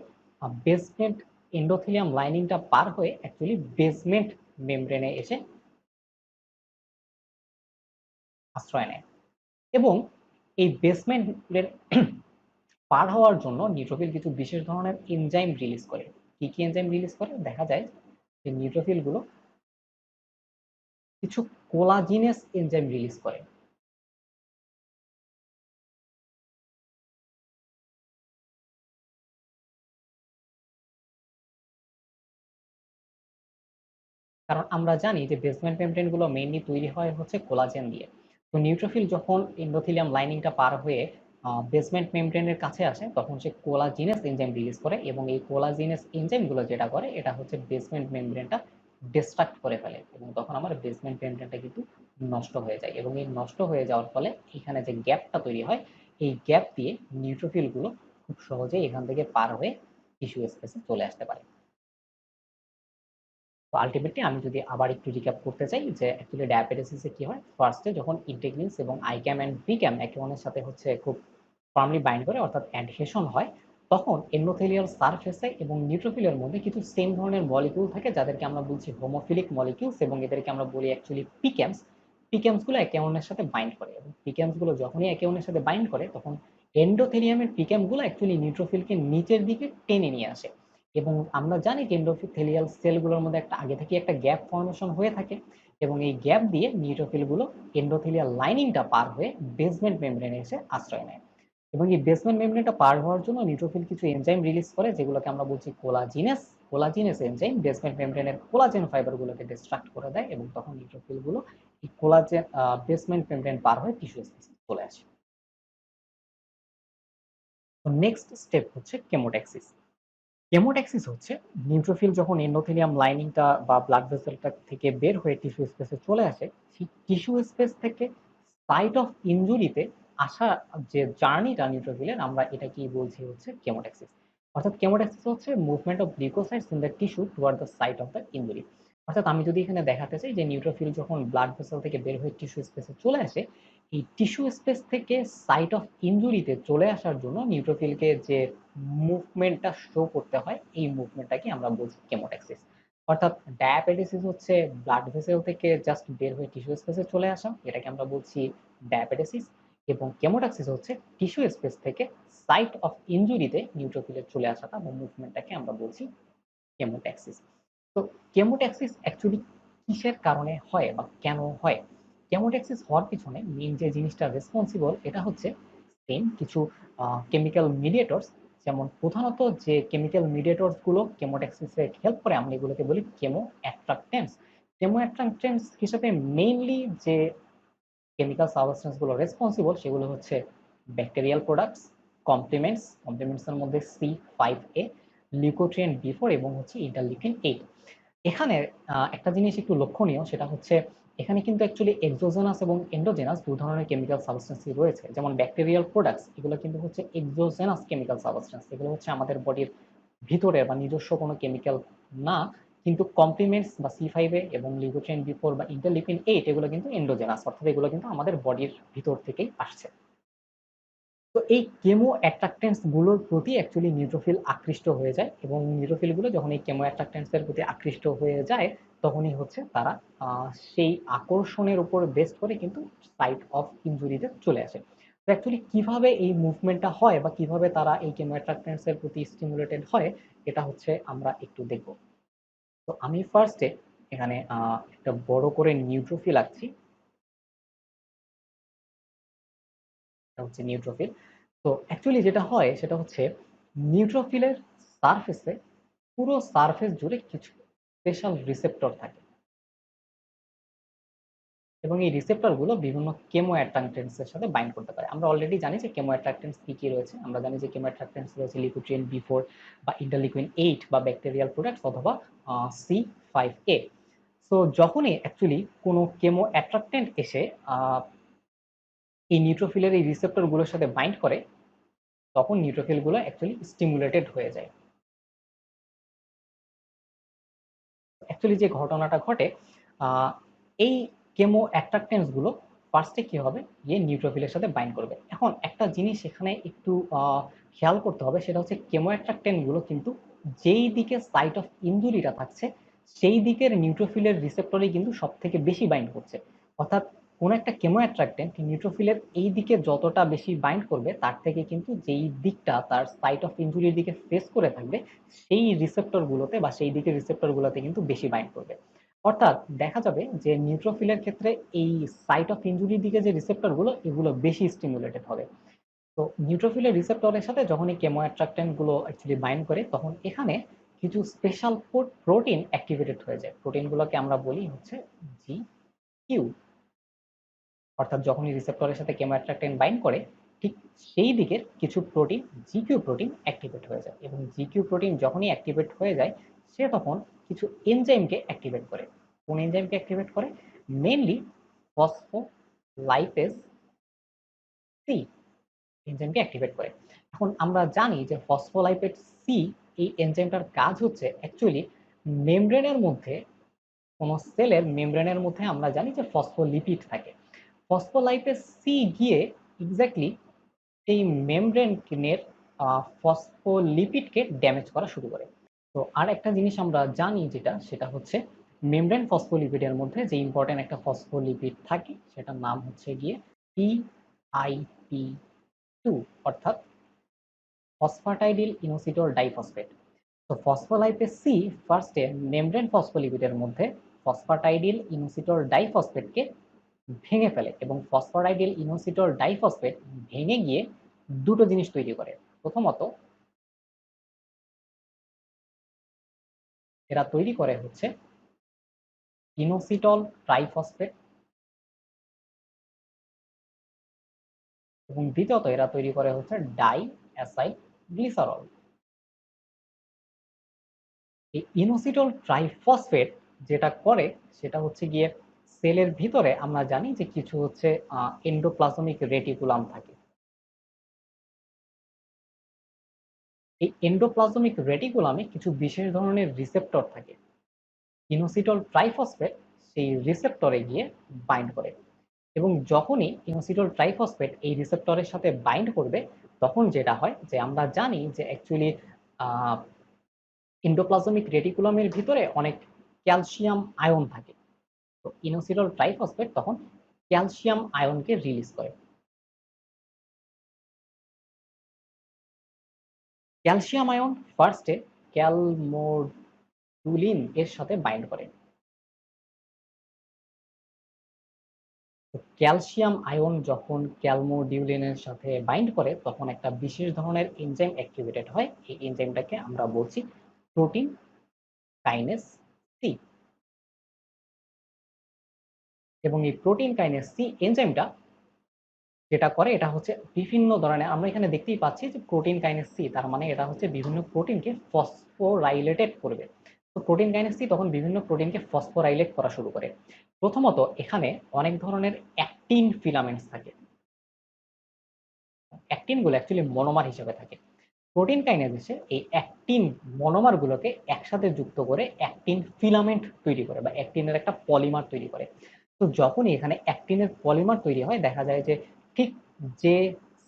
বেসমেন্ট এন্ডোথেলিয়াম লাইনিংটা পার হয়ে অ্যাকচুয়ালি বেসমেন্ট মেমব্রেনে এসে আশ্রয় নেয় এবং এই বেসমেন্টের পার হওয়ার জন্য নিউট্রোফিল কিছু বিশেষ ধরনের এনজাইম রিলিজ করে। কি কি এনজাইম রিলিজ করে? দেখা যায় যে নিউট্রোফিল গুলো কিছু কোলাজিনেস এনজাইম রিলিজ করে। কারণ আমরা জানি যে বেসমেন্ট মেমব্রেন গুলো মেইনলি তৈরি হয় হচ্ছে কোলাজেন দিয়ে। তো নিউট্রোফিল যখন এন্ডোথেলিয়াম লাইনিংটা পার হয়ে বেসমেন্ট মেমব্রেনের কাছে আসে তখন সে কোলাজিনাস এনজাইম রিলিজ করে এবং এই কোলাজিনাস এনজাইম গুলো যেটা করে এটা হচ্ছে বেসমেন্ট মেমব্রেনটা ডিস্ট্রাক্ট করে ফেলে এবং তখন আমার বেসমেন্ট মেমব্রেনটা কিন্তু নষ্ট হয়ে যায় এবং এই নষ্ট হয়ে যাওয়ার ফলে এখানে যে গ্যাপটা তৈরি হয় এই গ্যাপ দিয়ে নিউট্রোফিল গুলো খুব সহজেই এখান থেকে পার হয়ে টিস্যু স্পেসে চলে আসতে পারে। তো আলটিমেটলি আমি যদি আবার একটু রিক্যাপ করতে চাই যে অ্যাকচুয়ালি ডায়াবেটিসিসে কি হয়, ফার্স্টে যখন ইন্টিগ্রিনস এবং আইক্যাম অ্যান্ড বিক্যাম একে অন্যের সাথে হচ্ছে খুব ফার্মলি বাইন্ড করে অর্থাৎ অ্যাডহেশন হয়, তখন এন্ডোথেলিয়াল সারফেসে এবং নিউট্রোফিলের মধ্যে কিছু সেম ধরনের মলিকিউল থাকে যাদেরকে আমরা বলছি হোমোফিলিক মলিকিউলস এবং এদেরকে আমরা বলি অ্যাকচুয়ালি পিক্যামস। পিক্যামস গুলো একে অন্যের সাথে বাইন্ড করে এবং পিক্যামস গুলো যখনই একে অন্যের সাথে বাইন্ড করে তখন এন্ডোথেলিয়ামের পিক্যাম গুলো অ্যাকচুয়ালি নিউট্রোফিলকে নিচের দিকে টেনে নিয়ে আসে এবং আমরা জানি যে এন্ডোথেলিয়াল সেলগুলোর মধ্যে একটা আগে থেকে একটা গ্যাপ ফর্মেশন হয়ে থাকে এবং এই গ্যাপ দিয়ে নিউট্রোফিল গুলো এন্ডোথেলিয়াল লাইনিংটা পার হয়ে বেসমেন্ট মেমব্রেনে এসে আশ্রয় নেয় এবং এই বেসমেন্ট মেমব্রেনটা পার হওয়ার জন্য নিউট্রোফিল কিছু এনজাইম রিলিজ করে যেগুলোকে আমরা বলছি কোলাজিনেস এনজাইম বেসমেন্ট মেমব্রেনের কোলাজেন ফাইবার গুলোকে ডিস্ট্রাক্ট করে দেয় এবং তখন নিউট্রোফিল গুলো এই কোলাজেন বেসমেন্ট মেমব্রেন পার হয়ে টিস্যু স্পেসে চলে আসে। তো নেক্সট স্টেপ হচ্ছে কেমোট্যাক্সিস। কেমোট্যাক্সিস হচ্ছে নিউট্রোফিল যখন এন্ডোথেলিয়াম লাইনিংটা বা ব্লাড ভেসেলটা থেকে বের হয়ে টিস্যু স্পেসে চলে আসে, সেই টিস্যু স্পেস থেকে সাইট অফ ইনজুরিতে আসা যে জার্নিটা নিউট্রোফিলের আমরা এটা কি বলছি হচ্ছে কেমোট্যাক্সিস। অর্থাৎ কেমোট্যাক্সিস হচ্ছে movement of leukocytes in the tissue toward the site of the injury. অর্থাৎ আমি যদি এখানে দেখাতে চাই যে নিউট্রোফিল যখন ব্লাড ভেসেল থেকে বের হয়ে টিস্যু স্পেসে চলে আসে, এই টিস্যু স্পেস থেকে সাইট অফ ইনজুরিতে চলে আসার জন্য নিউট্রোফিলকে যে মুভমেন্টটা শো করতে হয় এই মুভমেন্টটাকে আমরা বলছি কেমোট্যাক্সিস। অর্থাৎ ডায়াবেটিসিস হচ্ছে ব্লাড ভেসেল থেকে জাস্ট বের হয়ে টিস্যু স্পেসে চলে আসা, এটাকে আমরা বলছি ডায়াবেটিসিস। এবং কেমোট্যাক্সিস হচ্ছে টিস্যু স্পেস থেকে সাইট অফ ইনজুরিতে নিউট্রোফিলের চলে আসাটা বা মুভমেন্টটাকে আমরা বলছি কেমোট্যাক্সিস। তো কেমোট্যাক্সিস অ্যাকচুয়ালি কিসের কারণে হয় বা কেন হয়? কেমোট্যাক্সিস হওয়ার পিছনে মেইন যে জিনিসটা রেসপন্সিবল এটা হচ্ছে সেম কিছু কেমিক্যাল মিডিয়েটরস। যেমন প্রধানত যে কেমিক্যাল মিডিয়েটরস গুলো কেমোট্যাক্সিসে হেল্প করে আমরা এগুলোকে বলি কেমো অ্যাট্রাক্টেন্টস। কেমো অ্যাট্রাক্টেন্টস হিসেবে মেইনলি যে কেমিক্যাল সাবস্টেন্স গুলো রেসপন্সিবল সেগুলো হচ্ছে ব্যাকটেরিয়াল প্রোডাক্টস, কমপ্লিমেন্টস এর মধ্যে C5A, লিউকোট্রিয়েন্ট B4 এবং হচ্ছে ইন্টারলিউকিন 8। এখানে একটা জিনিস একটু লক্ষণীয়, সেটা হচ্ছে এখানে কিন্তু অ্যাকচুয়ালি এক্সোজেনাস এবং এন্ডোজেনাস দু ধরনের কেমিক্যাল সাবস্টেন্সই রয়েছে। যেমন ব্যাকটেরিয়াল প্রোডাক্টস, এগুলো কিন্তু হচ্ছে এক্সোজেনাস কেমিক্যাল সাবস্টেন্স, এগুলো হচ্ছে আমাদের বডির ভিতরে বা নিজস্ব কোনো কেমিক্যাল না, কিন্তু কমপ্লিমেন্টস বা C5A এবং লিউকোট্রিয়েন B4 বা ইন্টারলিউকিন 8 এগুলো কিন্তু এন্ডোজেনাস, অর্থাৎ এগুলো কিন্তু আমাদের বডির ভিতর থেকেই আসছে। তো এই কেমো অ্যাট্রাক্টেন্টস গুলোর প্রতি অ্যাকচুয়ালি নিউট্রোফিল আকৃষ্ট হয়ে যায়, এবং নিউট্রোফিল গুলো যখন এই কেমো অ্যাট্রাক্টেন্টস এর প্রতি আকৃষ্ট হয়ে যায়, তখনই হচ্ছে তারা সেই আকর্ষণের উপর বেস্ট করে কিন্তু সাইট অফ ইনজুরিতে চলে আসে। তো অ্যাকচুয়ালি কিভাবে এই মুভমেন্টটা হয় বা কিভাবে তারা এই কেমো অ্যাট্রাক্টেন্টস এর প্রতি স্টিমুলেটেড হয়, এটা হচ্ছে আমরা একটু দেখব। তো আমি ফার্স্টে এখানে একটা বড় করে নিউট্রোফিল আঁকছি। এটা হচ্ছে নিউট্রোফিল। তো অ্যাকচুয়ালি যেটা হয় সেটা হচ্ছে নিউট্রোফিলের সারফেসে, পুরো সারফেস জুড়ে কিছু স্পেশাল রিসেপ্টর থাকে, এবং এই রিসেপ্টর গুলো বিভিন্ন কেমো অ্যাট্রাক্টেন্টস এর সাথে বাইন্ড করতে পারে। আমরা অলরেডি জানি যে কেমো অ্যাট্রাক্টেন্টস কি কি রয়েছে। আমরা জানি যে কেমো অ্যাট্রাক্টেন্টস রয়েছে লিউকোট্রিয়েন B4 বা ইন্টারলিউকিন 8 বা ব্যাকটেরিয়াল প্রোডাক্টস অথবা C5A। সো যখনই অ্যাকচুয়ালি কোনো কেমো অ্যাট্রাক্টেন্ট এসে এই নিউট্রোফিলের এই রিসেপ্টর গুলোর সাথে বাইন্ড করে, তখন নিউট্রোফিল গুলো অ্যাকচুয়ালি স্টিমুলেটেড হয়ে যায়। অ্যাকচুয়ালি যে ঘটনাটা ঘটে, এই কেমো অ্যাট্রাক্টেন্স গুলো ফার্স্টে কি হবে, গিয়ে নিউট্রোফিলের সাথে বাইন্ড করবে। এখন একটা জিনিস এখানে একটু খেয়াল করতে হবে, সেটা হচ্ছে কেমো অ্যাট্রাক্টেন্ট গুলো কিন্তু যেই দিকে সাইট অফ ইনজুরিটা থাকছে, সেই দিকের নিউট্রোফিলের রিসেপ্টরে কিন্তু সব থেকে বেশি বাইন্ড করছে। অর্থাৎ কোনো একটা কেমো অ্যাট্রাক্টেন্ট নিউট্রোফিলের এই দিকে যতটা বেশি বাইন্ড করবে, তার থেকে কিন্তু যেই দিকটা তার সাইট অফ ইনজুরির দিকে ফেস করে থাকবে, সেই রিসেপ্টর গুলোতে বা সেই দিকের রিসেপ্টর গুলোতে কিন্তু বেশি বাইন্ড করবে। অর্থাৎ দেখা যাবে যে নিউট্রোফিলের ক্ষেত্রে এই সাইট অফ ইনজুরির দিকে যে রিসেপ্টর গুলো, এগুলো বেশি স্টিমুলেটেড হবে। তো নিউট্রোফিলের রিসেপ্টরের সাথে যখন এই কেমো অ্যাট্রাক্টেন্ট গুলো অ্যাকচুয়ালি বাইন্ড করে, তখন এখানে কিছু স্পেশাল প্রোটিন অ্যাক্টিভেটেড হয়ে যায়। প্রোটিন গুলোকে আমরা বলি হচ্ছে GQ। অর্থাৎ যখনই রিসেপ্টরের সাথে কেমো অ্যাট্রাক্টেন্ট বাইন্ড করে, ঠিক সেই দিকের কিছু প্রোটিন, GQ প্রোটিন অ্যাক্টিভেট হয়ে যায়, এবং GQ প্রোটিন যখনই অ্যাক্টিভেট হয়ে যায়, সে তখন কিছু এনজাইমকে অ্যাক্টিভেট করে। কোন এনজাইমকে অ্যাক্টিভেট করে? মেইনলি ফসফোলাইপেজ সি এনজাইমকে অ্যাক্টিভেট করে। এখন আমরা জানি যে ফসফোলাইপেজ সি, এই এনজাইমটার কাজ হচ্ছে অ্যাকচুয়ালি মেমব্রেনের মধ্যে, কোনো সেলের মেমব্রেনের মধ্যে আমরা জানি যে ফসফোলিপিড থাকে। ফসফোলাইপেজ সি গিয়ে এক্স্যাক্টলি এই মেমব্রেনের ফসফোলিপিডকে ড্যামেজ করা শুরু করে। তো আর একটা জিনিস আমরা জানি, যেটা সেটা হচ্ছে মেমব্রেন ফসফোলিপিডের মধ্যে যে ইম্পর্টেন্ট একটা ফসফোলিপিড থাকে, সেটার নাম হচ্ছে গিয়ে PIP2, অর্থাৎ ফসফাটাইডিল ইনোসিটোর ডাইফসফেট। তো ফসফোলাইপেজ সি ফার্স্টে মেমব্রেন ফসফোলিপিডের মধ্যে ফসফাটাইডিল ইনোসিটোর ডাইফসফেটকে ভেঙে ফেলে, এবং ফসফোরাইডিল ইনোসিটোর ডাইফসফেট ভেঙে গিয়ে দুটো জিনিস তৈরি করে। প্রথমত এরা তৈরি করে হচ্ছে ইনোসিটল ট্রাইফসফেট, এবং দ্বিতীয়ত এরা তৈরি করে হচ্ছে ডাই অ্যাসাইল গ্লিসারল। এই ইনোসিটল ট্রাইফসফেট যেটা করে, সেটা হচ্ছে গিয়ে সেলের ভিতরে আমরা জানি যে কিছু হচ্ছে এন্ডোপ্লাজমিক রেটিকুলাম থাকে। এই এন্ডোপ্লাজমিক রেটিকুলামে কিছু বিশেষ ধরনের রিসেপ্টর থাকে। ইনোসিটল ট্রাইফসফেট সেই রিসেপ্টরে গিয়ে বাইন্ড করে, এবং যখনই ইনোসিটল ট্রাইফসফেট এই রিসেপ্টরের সাথে বাইন্ড করবে, তখন যেটা হয় যে আমরা জানি যে অ্যাকচুয়ালি এন্ডোপ্লাজমিক রেটিকুলামের ভিতরে অনেক ক্যালসিয়াম আয়ন থাকে। তো ইনোসিটল ট্রাইফসফেট তখন ক্যালসিয়াম আয়নকে রিলিজ করে। ক্যালসিয়াম আয়ন ফার্স্টে ক্যালমোডুলিন এর সাথে বাইন্ড করে। ক্যালসিয়াম আয়ন যখন ক্যালমোডিউলিনের সাথে বাইন্ড করে, তখন একটা বিশেষ ধরনের এনজাইম অ্যাক্টিভেটেড হয়। এই এনজাইমটাকে আমরা বলছি প্রোটিন কাইনেস সি। এবং এই প্রোটিন কাইনেস সি এনজাইমটা যেটা করে, এটা হচ্ছে বিভিন্ন ধরনের, আমরা এখানে দেখতেই পাচ্ছি যে প্রোটিন কাইনেস সি, তার মানে এটা হচ্ছে বিভিন্ন প্রোটিনকে ফসফোরাইলেটেড করবে। তো প্রোটিন কাইনেজ সি তখন বিভিন্ন প্রোটিনকে ফসফোরাইলেট করা শুরু করে। প্রথমত এখানে অনেক ধরনের অ্যাক্টিন ফিলামেন্টস থাকে। অ্যাক্টিন গুলো অ্যাকচুয়ালি মনোমার হিসেবে থাকে। প্রোটিন কাইনেজেসে এই অ্যাক্টিন মনোমার গুলোকে একসাথে যুক্ত করে অ্যাক্টিন ফিলামেন্ট তৈরি করে বা অ্যাক্টিনের একটা পলিমার তৈরি করে। তো যখনই এখানে অ্যাক্টিনের পলিমার তৈরি হয় দেখা যায় যে ঠিক যে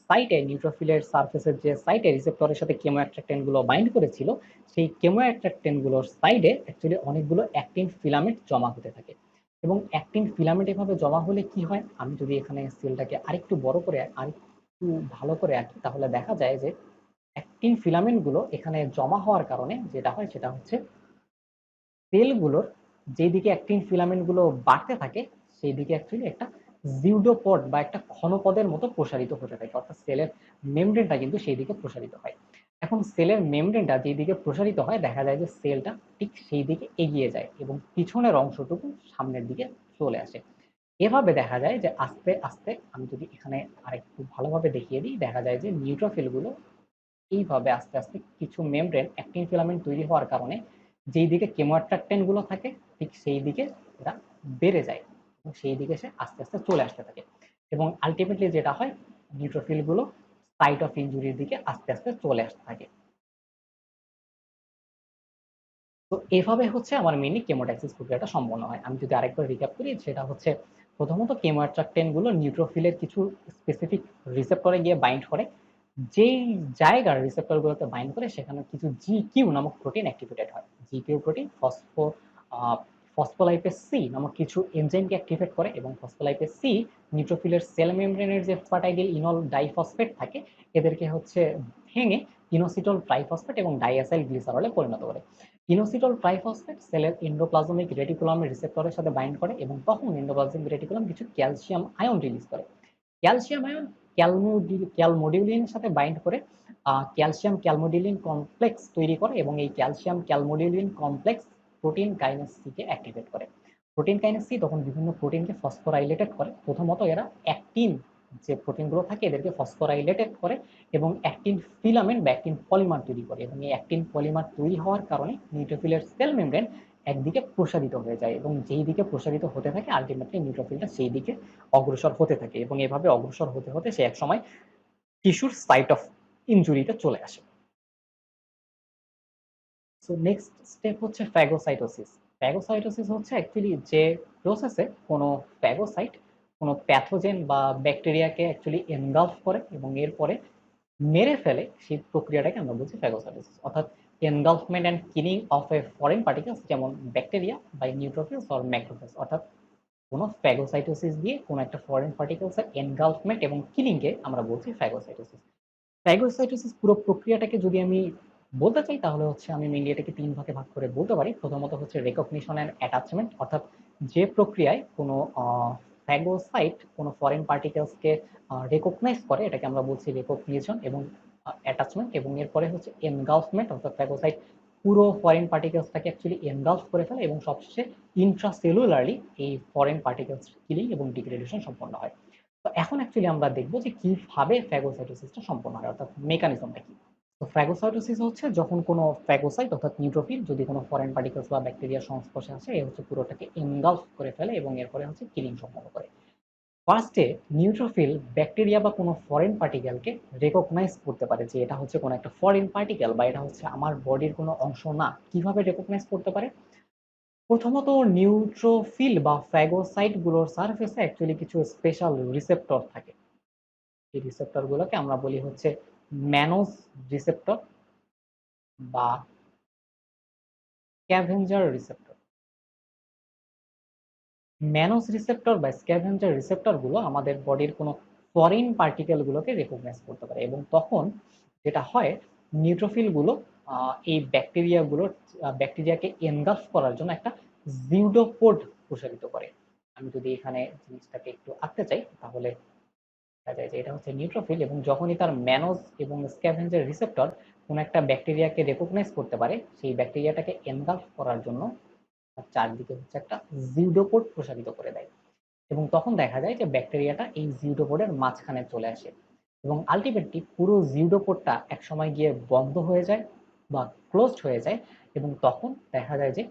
সাইটে নিউট্রোফিলের সারফেসের যে সাইটে রিসেপ্টরের সাথে কেমো অ্যাট্রাক্টেন্ট গুলো বাইন্ড করেছিল, সেই কেমো অ্যাট্রাক্টেন্ট গুলোর সাইডে অ্যাকচুয়ালি অনেকগুলো অ্যাক্টিন ফিলামেন্ট জমা হতে থাকে। এবং অ্যাক্টিন ফিলামেন্ট এভাবে জমা হলে কি হয়, আমি যদি এখানে সেলটাকে আরেকটু বড় করে আরেকটু ভালো করে আঁকি তাহলে দেখা যায় যে অ্যাক্টিন ফিলামেন্ট গুলো এখানে জমা হওয়ার কারণে যেটা হয় সেটা হচ্ছে সেলগুলোর যেদিকে অ্যাক্টিন ফিলামেন্ট গুলো বাড়তে থাকে সেই দিকে অ্যাকচুয়ালি একটা জিউডোপড বা একটা ঘনপদের মতো প্রসারিত হতে থাকে, অর্থাৎ সেলের মেমব্রেনটা কিন্তু সেই দিকে প্রসারিত হয়। এখন সেলের মেমব্রেনটা যেদিকে প্রসারিত হয় দেখা যায় যে সেলটা ঠিক সেই দিকে এগিয়ে যায় এবং পিছনের অংশটুকু সামনের দিকে চলে আসে। এভাবে দেখা যায় যে আস্তে আস্তে, আমি যদি এখানে আরেকটু ভালোভাবে দেখিয়ে দিই, দেখা যায় যে নিউট্রোফিল গুলো এইভাবে আস্তে আস্তে কিছু মেমব্রেন অ্যাক্টিন ফিলামেন্ট তৈরি হওয়ার কারণে যেই দিকে কেমো অ্যাট্রাক্টেন্ট গুলো থাকে ঠিক সেই দিকে এরা বেড়ে যায় এবং সেই দিকে সে আস্তে আস্তে চলে আসতে থাকে এবং আলটিমেটলি যেটা হয় নিউট্রোফিল গুলো সাইট অফ ইনজুরির দিকে আস্তে আস্তে চলে আসতে থাকে। তো এভাবে হচ্ছে আমার মেইনলি কেমোটাক্সিস প্রক্রিয়াটা সম্পন্ন হয়। আমি যদি আরেকবার রিক্যাপ করি সেটা হচ্ছে প্রথমত কেমো অ্যাট্রাক্টেন্ট গুলো নিউট্রোফিলের কিছু স্পেসিফিক রিসেপ্টরে গিয়ে বাইন্ড করে, যেই জায়গার রিসেপ্টর গুলোতে বাইন্ড করে সেখানে কিছু জিকিউ নামক প্রোটিন অ্যাক্টিভেটেড হয়। জিকিউ প্রোটিন ফসফোলাইপেজ সি নামক কিছু এনজাইমকে অ্যাক্টিভেট করে এবং ফসফোলাইপেজ সি নিউট্রোফিলের সেল মেমব্রেনের যে ফসফাটাইডিল ইনল ডাইফসফেট থাকে এদেরকে হচ্ছে ভেঙে ইনোসিটল ট্রাইফসফেট এবং ডাইঅ্যাসাইল গ্লিসারলে পরিণত করে। ইনোসিটল ট্রাইফসফেট সেলের এন্ডোপ্লাজমিক রেটিকুলামের রিসেপ্টরের সাথে বাইন্ড করে এবং তখন এন্ডোপ্লাজমিক রেটিকুলাম কিছু ক্যালসিয়াম আয়ন রিলিজ করে। ক্যালসিয়াম আয়ন ক্যালমোডিউলিনের সাথে বাইন্ড করে ক্যালসিয়াম ক্যালমোডিউলিন কমপ্লেক্স তৈরি করে এবং এই calcium calmodulin complex protein kinase সিকে অ্যাক্টিভেট করে। প্রোটিন কাইনেজ সি তখন বিভিন্ন প্রোটিনকে ফসফোরাইলেটেড করে। প্রথমত এরা অ্যাক্টিন যে প্রোটিনগুলো থাকে এদেরকে ফসফোরাইলেটেড করে এবং অ্যাক্টিন ফিলামেন্ট বা অ্যাক্টিন পলিমার তৈরি করে এবং এই অ্যাক্টিন পলিমার তৈরি হওয়ার কারণে নিউট্রোফিলের সেল মেমব্রেন একদিকে প্রসারিত হয়ে যায় এবং যেই দিকে প্রসারিত হতে থাকে আলটিমেটলি নিউট্রোফিলটা সেই দিকে অগ্রসর হতে থাকে এবং এভাবে অগ্রসর হতে হতে সে একসময় টিস্যুর সাইট অফ ইনজুরিতে চলে আসে। সো নেক্সট স্টেপ হচ্ছে ফ্যাগোসাইটোসিস। ফ্যাগোসাইটোসিস হচ্ছে অ্যাকচুয়ালি যে প্রসেসে কোনো ফ্যাগোসাইট কোনো প্যাথোজেন বা ব্যাকটেরিয়াকে অ্যাকচুয়ালি এনগালফ করে এবং এরপরে মেরে ফেলে, সেই প্রক্রিয়াটাকে আমরা বলছি ফ্যাগোসাইটোসিস। অর্থাৎ engulfment and killing of a foreign particles যেমন bacteria by neutrophils or macrophage, অর্থাৎ কোনো ফ্যাগোসাইটোসিস দিয়ে কোনো একটা ফরেন পার্টিকেলসের এনগালফমেন্ট এবং কিলিংকে আমরা বলছি ফ্যাগোসাইটোসিস। ফ্যাগোসাইটোসিস পুরো প্রক্রিয়াটাকে যদি আমি বলতে চাই তাহলে হচ্ছে আমি মেইনলি এটাকে তিন ভাগে ভাগ করে বলতে পারি। প্রথমত হচ্ছে রেকগনিশন অ্যান্ড অ্যাটাচমেন্ট, অর্থাৎ যে প্রক্রিয়ায় কোনো ফ্যাগোসাইট কোনো ফরেন পার্টিকেলসকে রেকগনাইজ করে এটাকে আমরা বলছি রেকগনিশন এবং অ্যাটাচমেন্ট, এবং এরপরে হচ্ছে এনগালফমেন্ট, অর্থাৎ ফ্যাগোসাইট পুরো ফরেন পার্টিকেলসটাকে অ্যাকচুয়ালি এনগালফ করে ফেলে এবং সবশেষে ইন্ট্রাসেলুলারলি এই ফরেন পার্টিকেলস কিলিং এবং ডিগ্রেডেশন সম্পন্ন হয়। তো এখন অ্যাকচুয়ালি আমরা দেখবো যে কিভাবে ফ্যাগোসাইটোসিসটা সম্পন্ন হয়, অর্থাৎ মেকানিজমটা কি। তো ফ্যাগোসাইটোসিস হচ্ছে যখন কোনো ফ্যাগোসাইট অর্থাৎ নিউট্রোফিল যদি কোনো ফরেন পার্টিকেলস বা ব্যাকটেরিয়ার সংস্পর্শে আসে এ হচ্ছে পুরোটাকে এনগালফ করে ফেলে এবং এরপরে হচ্ছে কিলিং সম্পন্ন করে। ফার্স্টে নিউট্রোফিল ব্যাকটেরিয়া বা কোনো ফরেন পার্টিকেলকে রেকগনাইজ করতে পারে যে এটা হচ্ছে কোনো একটা ফরেন পার্টিকেল বা এটা হচ্ছে আমার বডির কোনো অংশ না। কিভাবে রেকগনাইজ করতে পারে? প্রথমত নিউট্রোফিল বা ফ্যাগোসাইট গুলোর সারফেসে অ্যাকচুয়ালি কিছু স্পেশাল রিসেপ্টর থাকে। এই রিসেপ্টর গুলোকে আমরা বলি হচ্ছে ম্যানোজ রিসেপ্টর বা স্ক্যাভেঞ্জার রিসেপ্টর। ম্যানোজ রিসেপ্টর বা স্ক্যাভেঞ্জার রিসেপ্টর গুলো আমাদের বডির কোনো ফরেন পার্টিকেল গুলোকে রেকগনাইজ করতে পারে এবং তখন যেটা হয় নিউট্রোফিল গুলো এই ব্যাকটেরিয়াকে এনগালফ করার জন্য একটা জিউডোপোড প্রসারিত করে। আমি যদি এখানে জিনিসটাকে একটু আঁকতে চাই তাহলে দেখা যায় যে এটা হচ্ছে নিউট্রোফিল এবং যখনই তার ম্যানোজ এবং স্ক্যাভেঞ্জার রিসেপ্টর কোনো একটা ব্যাকটেরিয়াকে রেকগনাইজ করতে পারে সেই ব্যাকটেরিয়াটাকে এনগালফ করার জন্য তার চারদিকে হচ্ছে একটা জিউডোপোড প্রসারিত করে দেয় এবং তখন দেখা যায় যে ব্যাকটেরিয়াটা এই জিউডোপোডের মাঝখানে চলে আসে এবং আলটিমেটলি পুরো জিউডোপোডটা একসময় গিয়ে বন্ধ হয়ে যায় বা ক্লোজড হয়ে যায়, এবং তখন দেখা যায় যে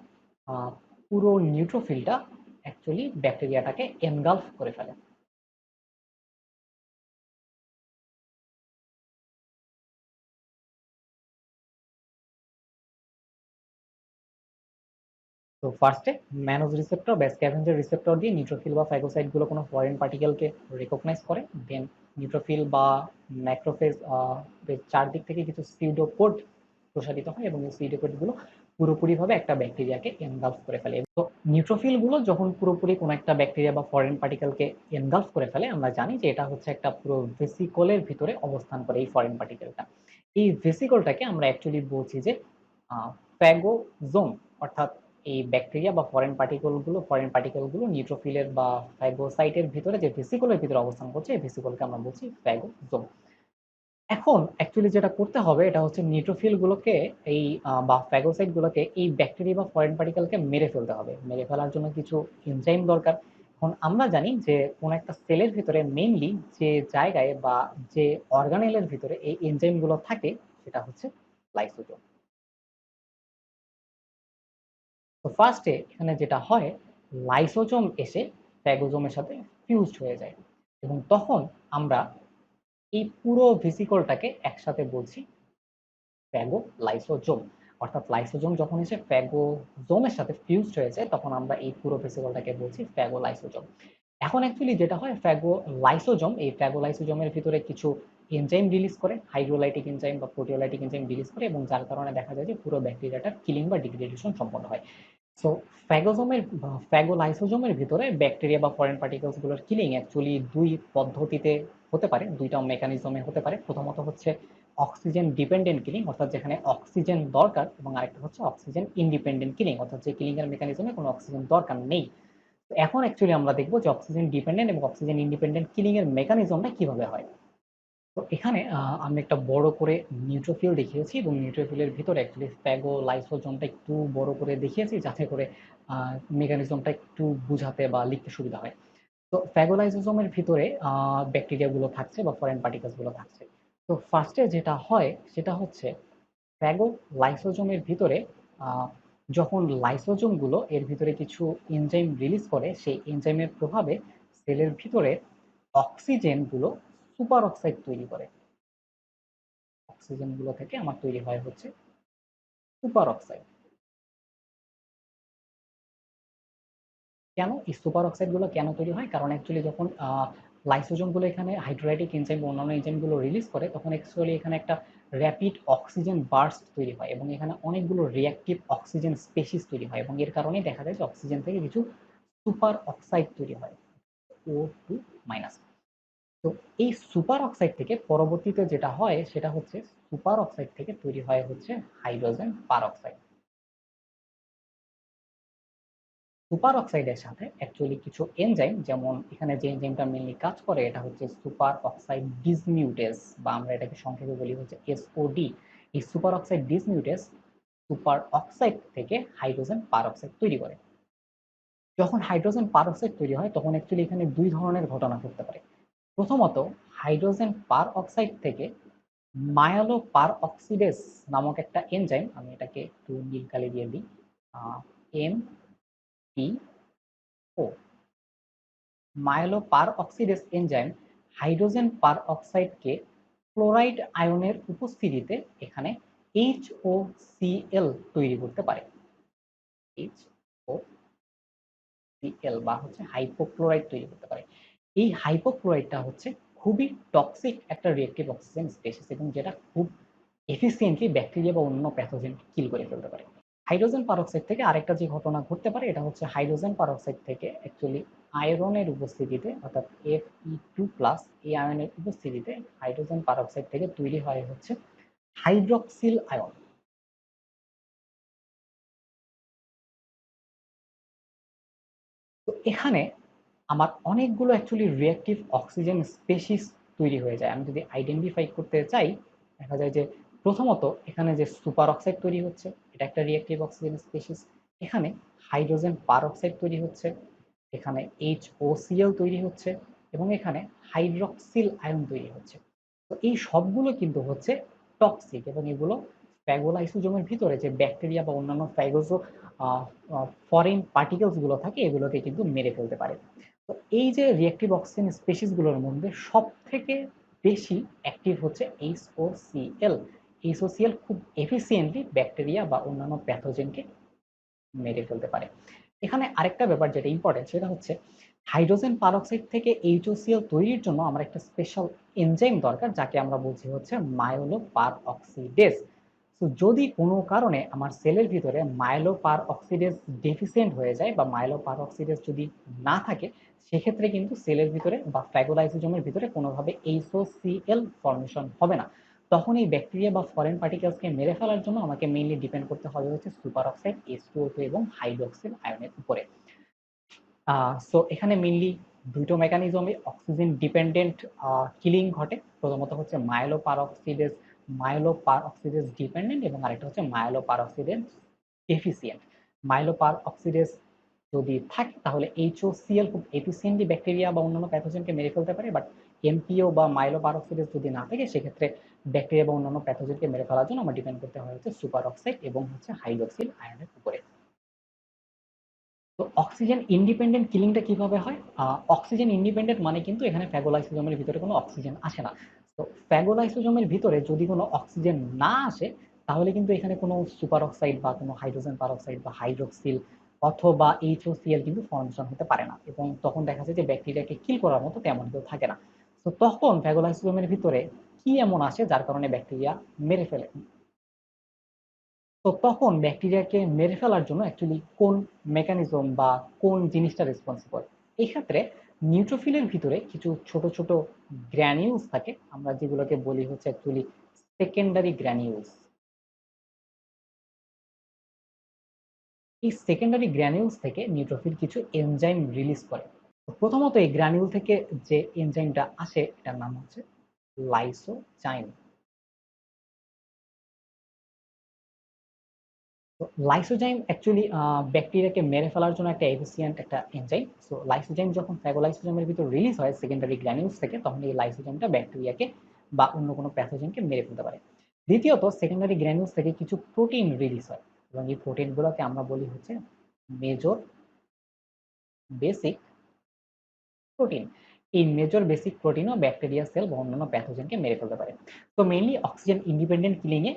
পুরো নিউট্রোফিলটা অ্যাকচুয়ালি ব্যাকটেরিয়াটাকে এনগালফ করে ফেলে। তো ফার্স্টে ম্যানোজ রিসেপ্টর বা স্ক্যাভেঞ্জার রিসেপ্টর দিয়ে নিউট্রোফিল বা ফ্যাগোসাইট গুলো কোনো ফরেন পার্টিকেলকে রেকগনাইজ করে। দেন নিউট্রোফিল বা ম্যাক্রোফেজ চারদিক থেকে কিছু সিউডোপোড প্রসারিত হয়, এবং এই সিউডোপোড গুলো পুরোপুরিভাবে একটা ব্যাকটেরিয়াকে এনগালফ করে ফেলে। তো নিউট্রোফিল গুলো যখন পুরোপুরি কোনো একটা ব্যাকটেরিয়া বা ফরেন পার্টিকেলকে এনগালফ করে ফেলে, আমরা জানি যে এটা হচ্ছে একটা পুরো ভেসিকলের ভিতরে অবস্থান করে এই ফরেন পার্টিকেলটা। এই ভেসিকলটাকে আমরা অ্যাকচুয়ালি বলছি যে ফ্যাগোজোম, অর্থাৎ এই ব্যাকটেরিয়া বা ফরেন পার্টিকেল গুলো নিউট্রোফিলের বা ফ্যাগোসাইটের ভিতরে যে ভেসিকলের ভিতরে অবস্থান করছে, এই ভেসিকলকে আমরা বলছি ফ্যাগোজোম। এখন অ্যাকচুয়ালি যেটা করতে হবে এটা হচ্ছে নিউট্রোফিল গুলোকে এই বা ফ্যাগোসাইট গুলোকে এই ব্যাকটেরিয়া বা ফরেন পার্টিকেলকে মেরে ফেলতে হবে। মেরে ফেলার জন্য কিছু এনজাইম দরকার। এখন আমরা জানি যে কোন একটা সেলের ভিতরে মেইনলি যে জায়গায় বা যে অর্গানেলের ভিতরে এই এনজাইম গুলো থাকে সেটা হচ্ছে লাইসোজোম। তো ফার্স্টে এখানে যেটা হয়, লাইসোজোম এসে ফ্যাগোজোমের সাথে ফিউজড হয়ে যায়, এবং তখন আমরা এই পুরো ভেসিকলটাকে একসাথে বলছি ফ্যাগোলাইসোজোম। অর্থাৎ লাইসোজোম যখন এসে ফ্যাগোজোমের সাথে ফিউজড হয়েছে, তখন আমরা এই পুরো ভেসিকলটাকে বলছি ফ্যাগোলাইসোজোম। এখন অ্যাকচুয়ালি যেটা হয়, এই ফ্যাগোলাইসোজোমের ভিতরে কিছু এনজাইম রিলিজ করে, হাইড্রোলাইটিক এনজাইম বা প্রোটিওলাইটিক এনজাইম রিলিজ করে, এবং যার কারণে দেখা যায় যে পুরো ব্যাকটেরিয়াটার কিলিং বা ডিগ্রেডেশন সম্পন্ন হয়। সো ফ্যাগোলাইসোজোমের ভিতরে ব্যাকটেরিয়া বা ফরেন পার্টিকেলস গুলোর কিলিং অ্যাকচুয়ালি দুই পদ্ধতিতে হতে পারে, দুইটা মেকানিজমে হতে পারে। প্রথমত হচ্ছে অক্সিজেন ডিপেন্ডেন্ট কিলিং, অর্থাৎ যেখানে অক্সিজেন দরকার, এবং আরেকটা হচ্ছে অক্সিজেন ইন্ডিপেন্ডেন্ট কিলিং, অর্থাৎ যে কিলিং এর মেকানিজমে কোনো অক্সিজেন দরকার নেই। তো এখন অ্যাকচুয়ালি আমরা দেখবো যে অক্সিজেন ডিপেন্ডেন্ট এবং অক্সিজেন ইন্ডিপেন্ডেন্ট কিলিং এর মেকানিজমটা কিভাবে হয়। তো এখানে আমি একটা বড় করে নিউট্রোফিল দেখিয়েছি, এবং নিউট্রোফিলের ভিতরে অ্যাকচুয়ালি ফ্যাগোলাইসোজোমটা একটু বড় করে দেখিয়েছি, যাতে করে মেকানিজমটা একটু বুঝাতে বা লিখতে সুবিধা হয়। তো ফ্যাগোলাইসোজোমের ভিতরে ব্যাকটেরিয়া গুলো থাকছে বা ফরেন পার্টিকেলস গুলো থাকছে। তো ফার্স্টে যেটা হয় সেটা হচ্ছে ফ্যাগোলাইসোজোমের ভিতরে আহ, যখন লাইসোজোম গুলো এর ভিতরে কিছু এনজাইম রিলিজ করে, সেই এনজাইমের প্রভাবে সেলের ভিতরে অক্সিজেন গুলো সুপার অক্সাইড তৈরি করে। অক্সিজেন গুলো থেকে আমার তৈরি হয় হচ্ছে সুপার অক্সাইড। কেন এই সুপার অক্সাইড গুলো কেন তৈরি হয়? কারণ অ্যাকচুয়ালি যখন লাইসোজোম গুলো এখানে হাইড্রোলাইটিক এনজাইম অন্যান্য এনজাইম গুলো রিলিজ করে, তখন অ্যাকচুয়ালি এখানে একটা র্যাপিড অক্সিজেন বার্স্ট তৈরি হয়, এবং এখানে অনেকগুলো রিঅ্যাক্টিভ অক্সিজেন স্পেসিস তৈরি হয়, এবং এর কারণেই দেখা যায় যে অক্সিজেন থেকে কিছু সুপার অক্সাইড তৈরি হয়, O2-। তো এই সুপার অক্সাইড থেকে পরবর্তীতে যেটা হয় সেটা হচ্ছে সুপার অক্সাইড থেকে তৈরি হয় হচ্ছে হাইড্রোজেন পারঅক্সাইড। সুপার অক্সাইডের সাথে অ্যাকচুয়ালি কিছু এনজাইম, যেমন এখানে যে এনজাইমটা মেনলি কাজ করে এটা হচ্ছে সুপার অক্সাইড ডিসমিউটেস, বা আমরা এটাকে সংক্ষেপে বলি হচ্ছে এসওডি। এই সুপার অক্সাইড ডিসমিউটেস সুপার অক্সাইড থেকে হাইড্রোজেন পারঅক্সাইড তৈরি করে। যখন হাইড্রোজেন পারঅক্সাইড তৈরি হয় তখন অ্যাকচুয়ালি এখানে দুই ধরনের ঘটনা ঘটতে পারে। প্রথমত, হাইড্রোজেন পার অক্সাইড থেকে মায়ালো পার অক্সিডেস নামক একটা এনজাইম, আমি এটাকে একটু নীল কালি দিয়ে দিই, MPO, মায়ালো পার অক্সিডেস এনজাইম হাইড্রোজেন পার অক্সাইডকে ক্লোরাইড আয়নের উপস্থিতিতে এখানে HOCl তৈরি করতে পারে। HOCl বা হচ্ছে হাইপোক্লোরাইড তৈরি করতে পারে। এই হাইপোক্লোরাইডটা হচ্ছে খুবই টক্সিক একটা রিঅ্যাক্টিভ অক্সিজেন স্পেসিস, এবং যেটা খুব এফিসিয়েন্টলি ব্যাকটেরিয়া বা অন্য প্যাথোজেন কিল করে ফেলতে পারে। হাইড্রোজেন পারঅক্সাইড থেকে আরেকটা যে ঘটনা ঘটতে পারে এটা হচ্ছে হাইড্রোজেন পারঅক্সাইড থেকে অ্যাকচুয়ালি আয়রনের উপস্থিতিতে, অর্থাৎ Fe2+ এই আয়নের উপস্থিতিতে হাইড্রোজেন পারঅক্সাইড থেকে তৈরি হয় হচ্ছে হাইড্রক্সিল আয়ন। তো এখানে আমার অনেকগুলো অ্যাকচুয়ালি রিঅ্যাক্টিভ অক্সিজেন স্পেসিস তৈরি হয়ে যায়। আমি যদি আইডেন্টিফাই করতে চাই, দেখা যায় যে প্রথমত এখানে যে সুপার অক্সাইড তৈরি হচ্ছে এটা একটা রিঅ্যাক্টিভ অক্সিজেন স্পেসিস। এখানে হাইড্রোজেন পার অক্সাইড তৈরি হচ্ছে, এখানে HOCl তৈরি হচ্ছে, এবং এখানে হাইড্রক্সিল আয়ন তৈরি হচ্ছে। তো এই সবগুলো কিন্তু হচ্ছে টক্সিক, এবং এগুলো ফ্যাগোলাইসোজোমের ভিতরে যে ব্যাকটেরিয়া বা অন্যান্য ফ্যাগোজো ফরেন পার্টিকেলস গুলো থাকে এগুলোকে কিন্তু মেরে ফেলতে পারে। তো এই যে রিঅ্যাক্টিভ অক্সিজেন স্পেসিস গুলোর মধ্যে সব থেকে বেশি অ্যাক্টিভ হচ্ছে HOCl। HOCl খুব এফিসিয়েন্টলি ব্যাকটেরিয়া বা অন্যান্য প্যাথোজেনকে মেরে ফেলতে পারে। এখানে আরেকটা ব্যাপার যেটা ইম্পর্টেন্ট সেটা হচ্ছে হাইড্রোজেন পারঅক্সাইড থেকে HOCl তৈরির জন্য আমার একটা স্পেশাল এনজাইম দরকার যাকে আমরা বলছি হচ্ছে মায়োলোপারঅক্সিডেজ। তো যদি কোনো কারণে আমার সেলের ভিতরে মায়োলোপারঅক্সিডেজ ডেফিসিয়েন্ট হয়ে যায় বা মায়োলোপারঅক্সিডেজ যদি না থাকে সেক্ষেত্রে কিন্তু সেলের ভিতরে বা ফ্যাগোলাইসোজোমের ভিতরে কোনোভাবে HOCl ফর্মেশন হবে না। তখন এই ব্যাকটেরিয়া বা ফরেন পার্টিকেলসকে মেরে ফেলার জন্য আমাকে মেইনলি ডিপেন্ড করতে হবে হচ্ছে সুপার অক্সাইড H2O2 এবং হাইড্রোক্সিল আয়নের উপরে। সো এখানে মেইনলি দুটো মেকানিজমে অক্সিজেন ডিপেন্ডেন্ট কিলিং ঘটে। প্রথমত হচ্ছে মায়োলোপারঅক্সিডেজ ডিপেন্ডেন্ট এবং আরেকটা হচ্ছে মায়োলোপারঅক্সিডেজ ডেফিসিয়েন্ট। মায়োলোপারঅক্সিডেজ যদি থাকে তাহলে HOCl খুব এফিসিয়েন্টলি ব্যাকটেরিয়া বা অন্যান্য প্যাথোজেনকে মেরে ফেলতে পারে, বাট MPO বা মাইলোপারঅক্সিডেজ যদি না থাকে সেক্ষেত্রে ব্যাকটেরিয়া বা অন্যান্য প্যাথোজেনকে মেরে ফেলার জন্য আমার ডিপেন্ড করতে হয় হচ্ছে সুপার অক্সাইড এবং হচ্ছে হাইড্রোক্সিল আয়নের উপরে। তো অক্সিজেন ইন্ডিপেন্ডেন্ট কিলিংটা কিভাবে হয়? অক্সিজেন ইন্ডিপেন্ডেন্ট মানে কিন্তু এখানে ফ্যাগোলাইসোজোমের ভিতরে কোনো অক্সিজেন আসে না। তো ফ্যাগোলাইসোজোমের ভিতরে যদি কোনো অক্সিজেন না আসে তাহলে কিন্তু এখানে কোনো সুপার অক্সাইড বা কোনো হাইড্রোজেন পারঅক্সাইড বা হাইড্রোক্সিল অথবা HOCl কিন্তু ফর্মেশন হতে পারে না এবং তখন দেখা যায় যে ব্যাকটেরিয়াকে কিল করার মতো তেমন কেউ থাকে না। তো তখন ফ্যাগোলাইসোজোমের ভিতরে কি এমন আসে যার কারণে ব্যাকটেরিয়া মেরে ফেলে? তো তখন ব্যাকটেরিয়াকে মেরে ফেলার জন্য অ্যাকচুয়ালি কোন মেকানিজম বা কোন জিনিসটা রেসপন্সিবল? এই ক্ষেত্রে নিউট্রোফিলের ভিতরে কিছু ছোট ছোট গ্র্যানিউলস থাকে, আমরা যেগুলোকে বলি হচ্ছে অ্যাকচুয়ালি সেকেন্ডারি গ্র্যানিউলস। এই সেকেন্ডারি গ্র্যানিউলস থেকে নিউট্রোফিল কিছু এনজাইম রিলিজ করে। তো প্রথমত এই গ্র্যানিউল থেকে যে এনজাইমটা আসে এটার নাম হচ্ছে লাইসোজাইম। লাইসোজাইম অ্যাকচুয়ালি ব্যাকটেরিয়াকে মেরে ফেলার জন্য একটা এফিসিয়েন্ট একটা এনজাইম। সো লাইসোজাইম যখন ফ্যাগোলাইসোজামের ভিতর রিলিজ হয় সেকেন্ডারি গ্র্যানিউলস থেকে তখন এই লাইসোজাইমটা ব্যাকটেরিয়াকে বা অন্য কোনো প্যাথোজেনকে মেরে ফেলতে পারে। দ্বিতীয়ত সেকেন্ডারি গ্র্যানিউলস থেকে কিছু প্রোটিন রিলিজ হয় এবং এই প্রোটিনগুলোকে আমরা বলি হচ্ছে মেজর বেসিক প্রোটিন। এই মেজর বেসিক প্রোটিনও ব্যাকটেরিয়া সেল বা অন্যান্য প্যাথোজেনকে মেরে ফেলতে পারে। তো মেইনলি অক্সিজেন ইন্ডিপেন্ডেন্ট কিলিং এ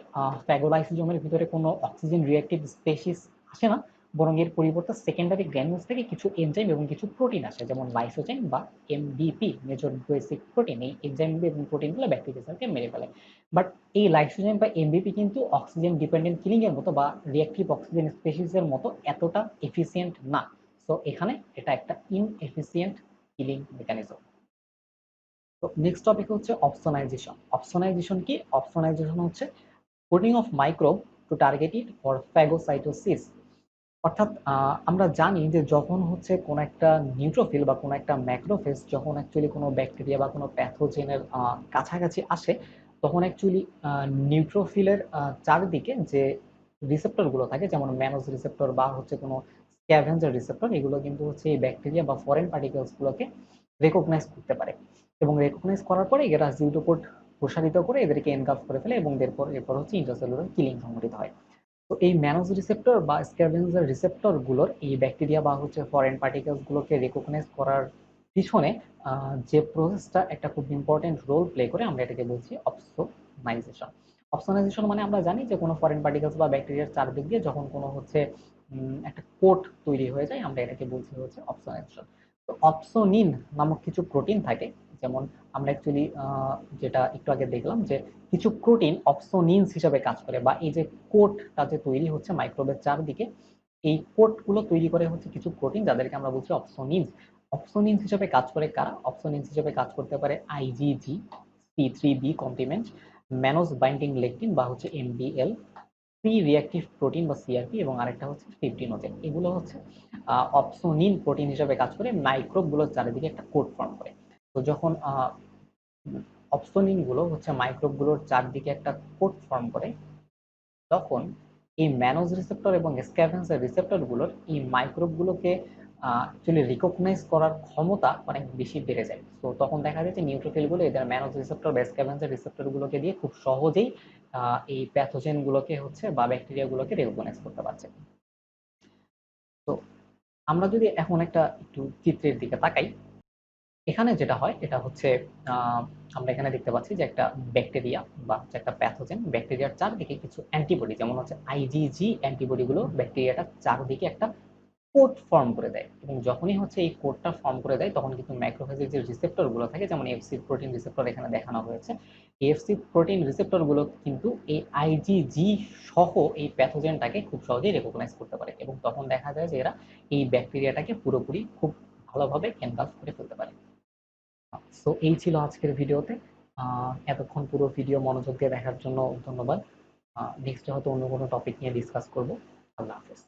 ফ্যাগোলাইসোজোমের ভিতরে কোনো অক্সিজেন রিঅ্যাক্টিভ স্পেসিস আসে না, বরং এর পরিবর্তে সেকেন্ডারি গ্র্যানুলস থেকে কিছু এনজাইম এবং কিছু প্রোটিন আসে যেমন লাইসোজাইম বা MBP মেজর বেসিক প্রোটিন। এই এনজাইম এবং প্রোটিনগুলো ব্যাকটেরিয়া সেলকে মেরে ফেলে। বাট এই লাইসোজাইম বা MBP কিন্তু অক্সিজেন ডিপেন্ডেন্ট কিলিং এর মতো বা রিঅ্যাক্টিভ অক্সিজেন স্পেসিসের মতো এতটা এফিসিয়েন্ট না। সো এখানে এটা একটা ইনএফিসিয়েন্ট কিলিং মেকানিজম। তো নেক্সট টপিক হচ্ছে অপসোনাইজেশন। অপসোনাইজেশন কি? অপসোনাইজেশন হচ্ছে coding of microbe to target it for phagocytosis. অর্থাৎ আমরা জানি যে যখন হচ্ছে কোন একটা নিউট্রোফিল বা কোন একটা ম্যাক্রোফেজ যখন অ্যাকচুয়ালি কোনো ব্যাকটেরিয়া বা কোনো প্যাথোজেনের কাছাকাছি আসে তখন অ্যাকচুয়ালি নিউট্রোফিলের চারিদিকে যে রিসেপ্টর গুলো থাকে যেমন ম্যানোজ রিসেপ্টর বা হচ্ছে কোনো স্ক্যাভেঞ্জার রিসেপ্টর এগুলো কিন্তু হচ্ছে এই ব্যাকটেরিয়া বা ফরেন পার্টিকেলস গুলোকে রেকগনাইজ করতে পারে এবং রেকগনাইজ করার পরে এরা জিউটোকোড প্রসারিত করে এদেরকে এনগালফ করে ফেলে এবং এরপর হচ্ছে ইন্ট্রাসেলুলার কিলিং সংঘটিত হয়। তো এই ম্যানোজ রিসেপ্টর বা স্ক্যাভেঞ্জার রিসেপ্টর গুলোর এই ব্যাকটেরিয়া বা হচ্ছে ফরেন পার্টিকেলস গুলোকে রেকগনাইজ করার পিছনে যে প্রসেসটা একটা খুব ইম্পর্টেন্ট রোল প্লে করে আমরা এটাকে বলছি অপসোনাইজেশন। অপসোনাইজেশন মানে আমরা জানি যে কোনো ফরেন পার্টিকেলস বা ব্যাকটেরিয়ার চারদিক দিয়ে যখন কোনো হচ্ছে একটা কোট তৈরি হয়ে যায় আমরা এটাকে বলছি হচ্ছে অপসোনাইজেশন। তো অপসোনিন নামক কিছু প্রোটিন থাকে, যেমন আমরা অ্যাকচুয়ালি যেটা একটু আগে দেখলাম যে কিছু প্রোটিন অপসোনিনস হিসেবে কাজ করে বা এই যে কোটটা যে তৈরি হচ্ছে মাইক্রোবের চারদিকে এই কোটগুলো তৈরি করে হচ্ছে কিছু প্রোটিন যাদেরকে আমরা বলছি অপসোনিনস। অপসোনিনস হিসেবে কাজ করে কারা? অপসোনিনস হিসেবে কাজ করতে পারে IgG, C3b complement, mannose binding lectin বা হচ্ছে MBL, সি রিঅ্যাক্টিভ প্রোটিন বা CRP এবং আরেকটা হচ্ছে ফিব্রিনোজেন। এগুলো হচ্ছে অপসোনিন প্রোটিন হিসেবে কাজ করে মাইক্রোব গুলোর চারিদিকে একটা কোট ফর্ম করে। তো যখন অপসোনিন গুলো হচ্ছে মাইক্রোব গুলোর চারদিকে একটা কোট ফর্ম করে তখন এই ম্যানোজ রিসেপ্টর এবং স্ক্যাভেঞ্জার রিসেপ্টর গুলোর এই মাইক্রোব গুলোকে অ্যাকচুয়ালি রিকগনাইজ করার ক্ষমতা অনেক বেশি বেড়ে যায়। তো তখন দেখা যায় যে নিউট্রোফিল গুলো এদের ম্যানোজ রিসেপ্টর বা স্ক্যাভেঞ্জার রিসেপ্টর গুলোকে দিয়ে খুব সহজেই এই প্যাথোজেন গুলোকে হচ্ছে বা ব্যাকটেরিয়া গুলোকে রিকগনাইজ করতে পারছে। তো আমরা যদি এখন একটা একটু চিত্রের দিকে তাকাই, এখানে যেটা হয় এটা হচ্ছে আমরা এখানে দেখতে পাচ্ছি যে একটা ব্যাকটেরিয়া বা হচ্ছে একটা প্যাথোজেন, ব্যাকটেরিয়ার চারদিকে কিছু অ্যান্টিবডি, যেমন হচ্ছে আইজিজি অ্যান্টিবডি গুলো ব্যাকটেরিয়াটার চারদিকে একটা কোট ফর্ম করে দেয়, এবং যখনই হচ্ছে এই কোটটা ফর্ম করে দেয় তখন কিন্তু ম্যাক্রোফেজের যে রিসেপ্টর গুলো থাকে, যেমন এফসি প্রোটিন রিসেপ্টর এখানে দেখানো হয়েছে, এফসি প্রোটিন রিসেপ্টর গুলো কিন্তু এই আইজিজি সহ এই প্যাথোজেনটাকে খুব সহজেই রেকগনাইজ করতে পারে, এবং তখন দেখা যায় যে এরা এই ব্যাকটেরিয়াটাকে পুরোপুরি খুব ভালোভাবে এনগালফ করে ফেলতে পারে। সো এই ছিল আজকের ভিডিওতে। এতক্ষণ পুরো ভিডিও মনোযোগ দিয়ে দেখার জন্য ধন্যবাদ। নেক্সটে হয়তো অন্য কোনো টপিক নিয়ে ডিসকাস করবো। আল্লাহ হাফেজ।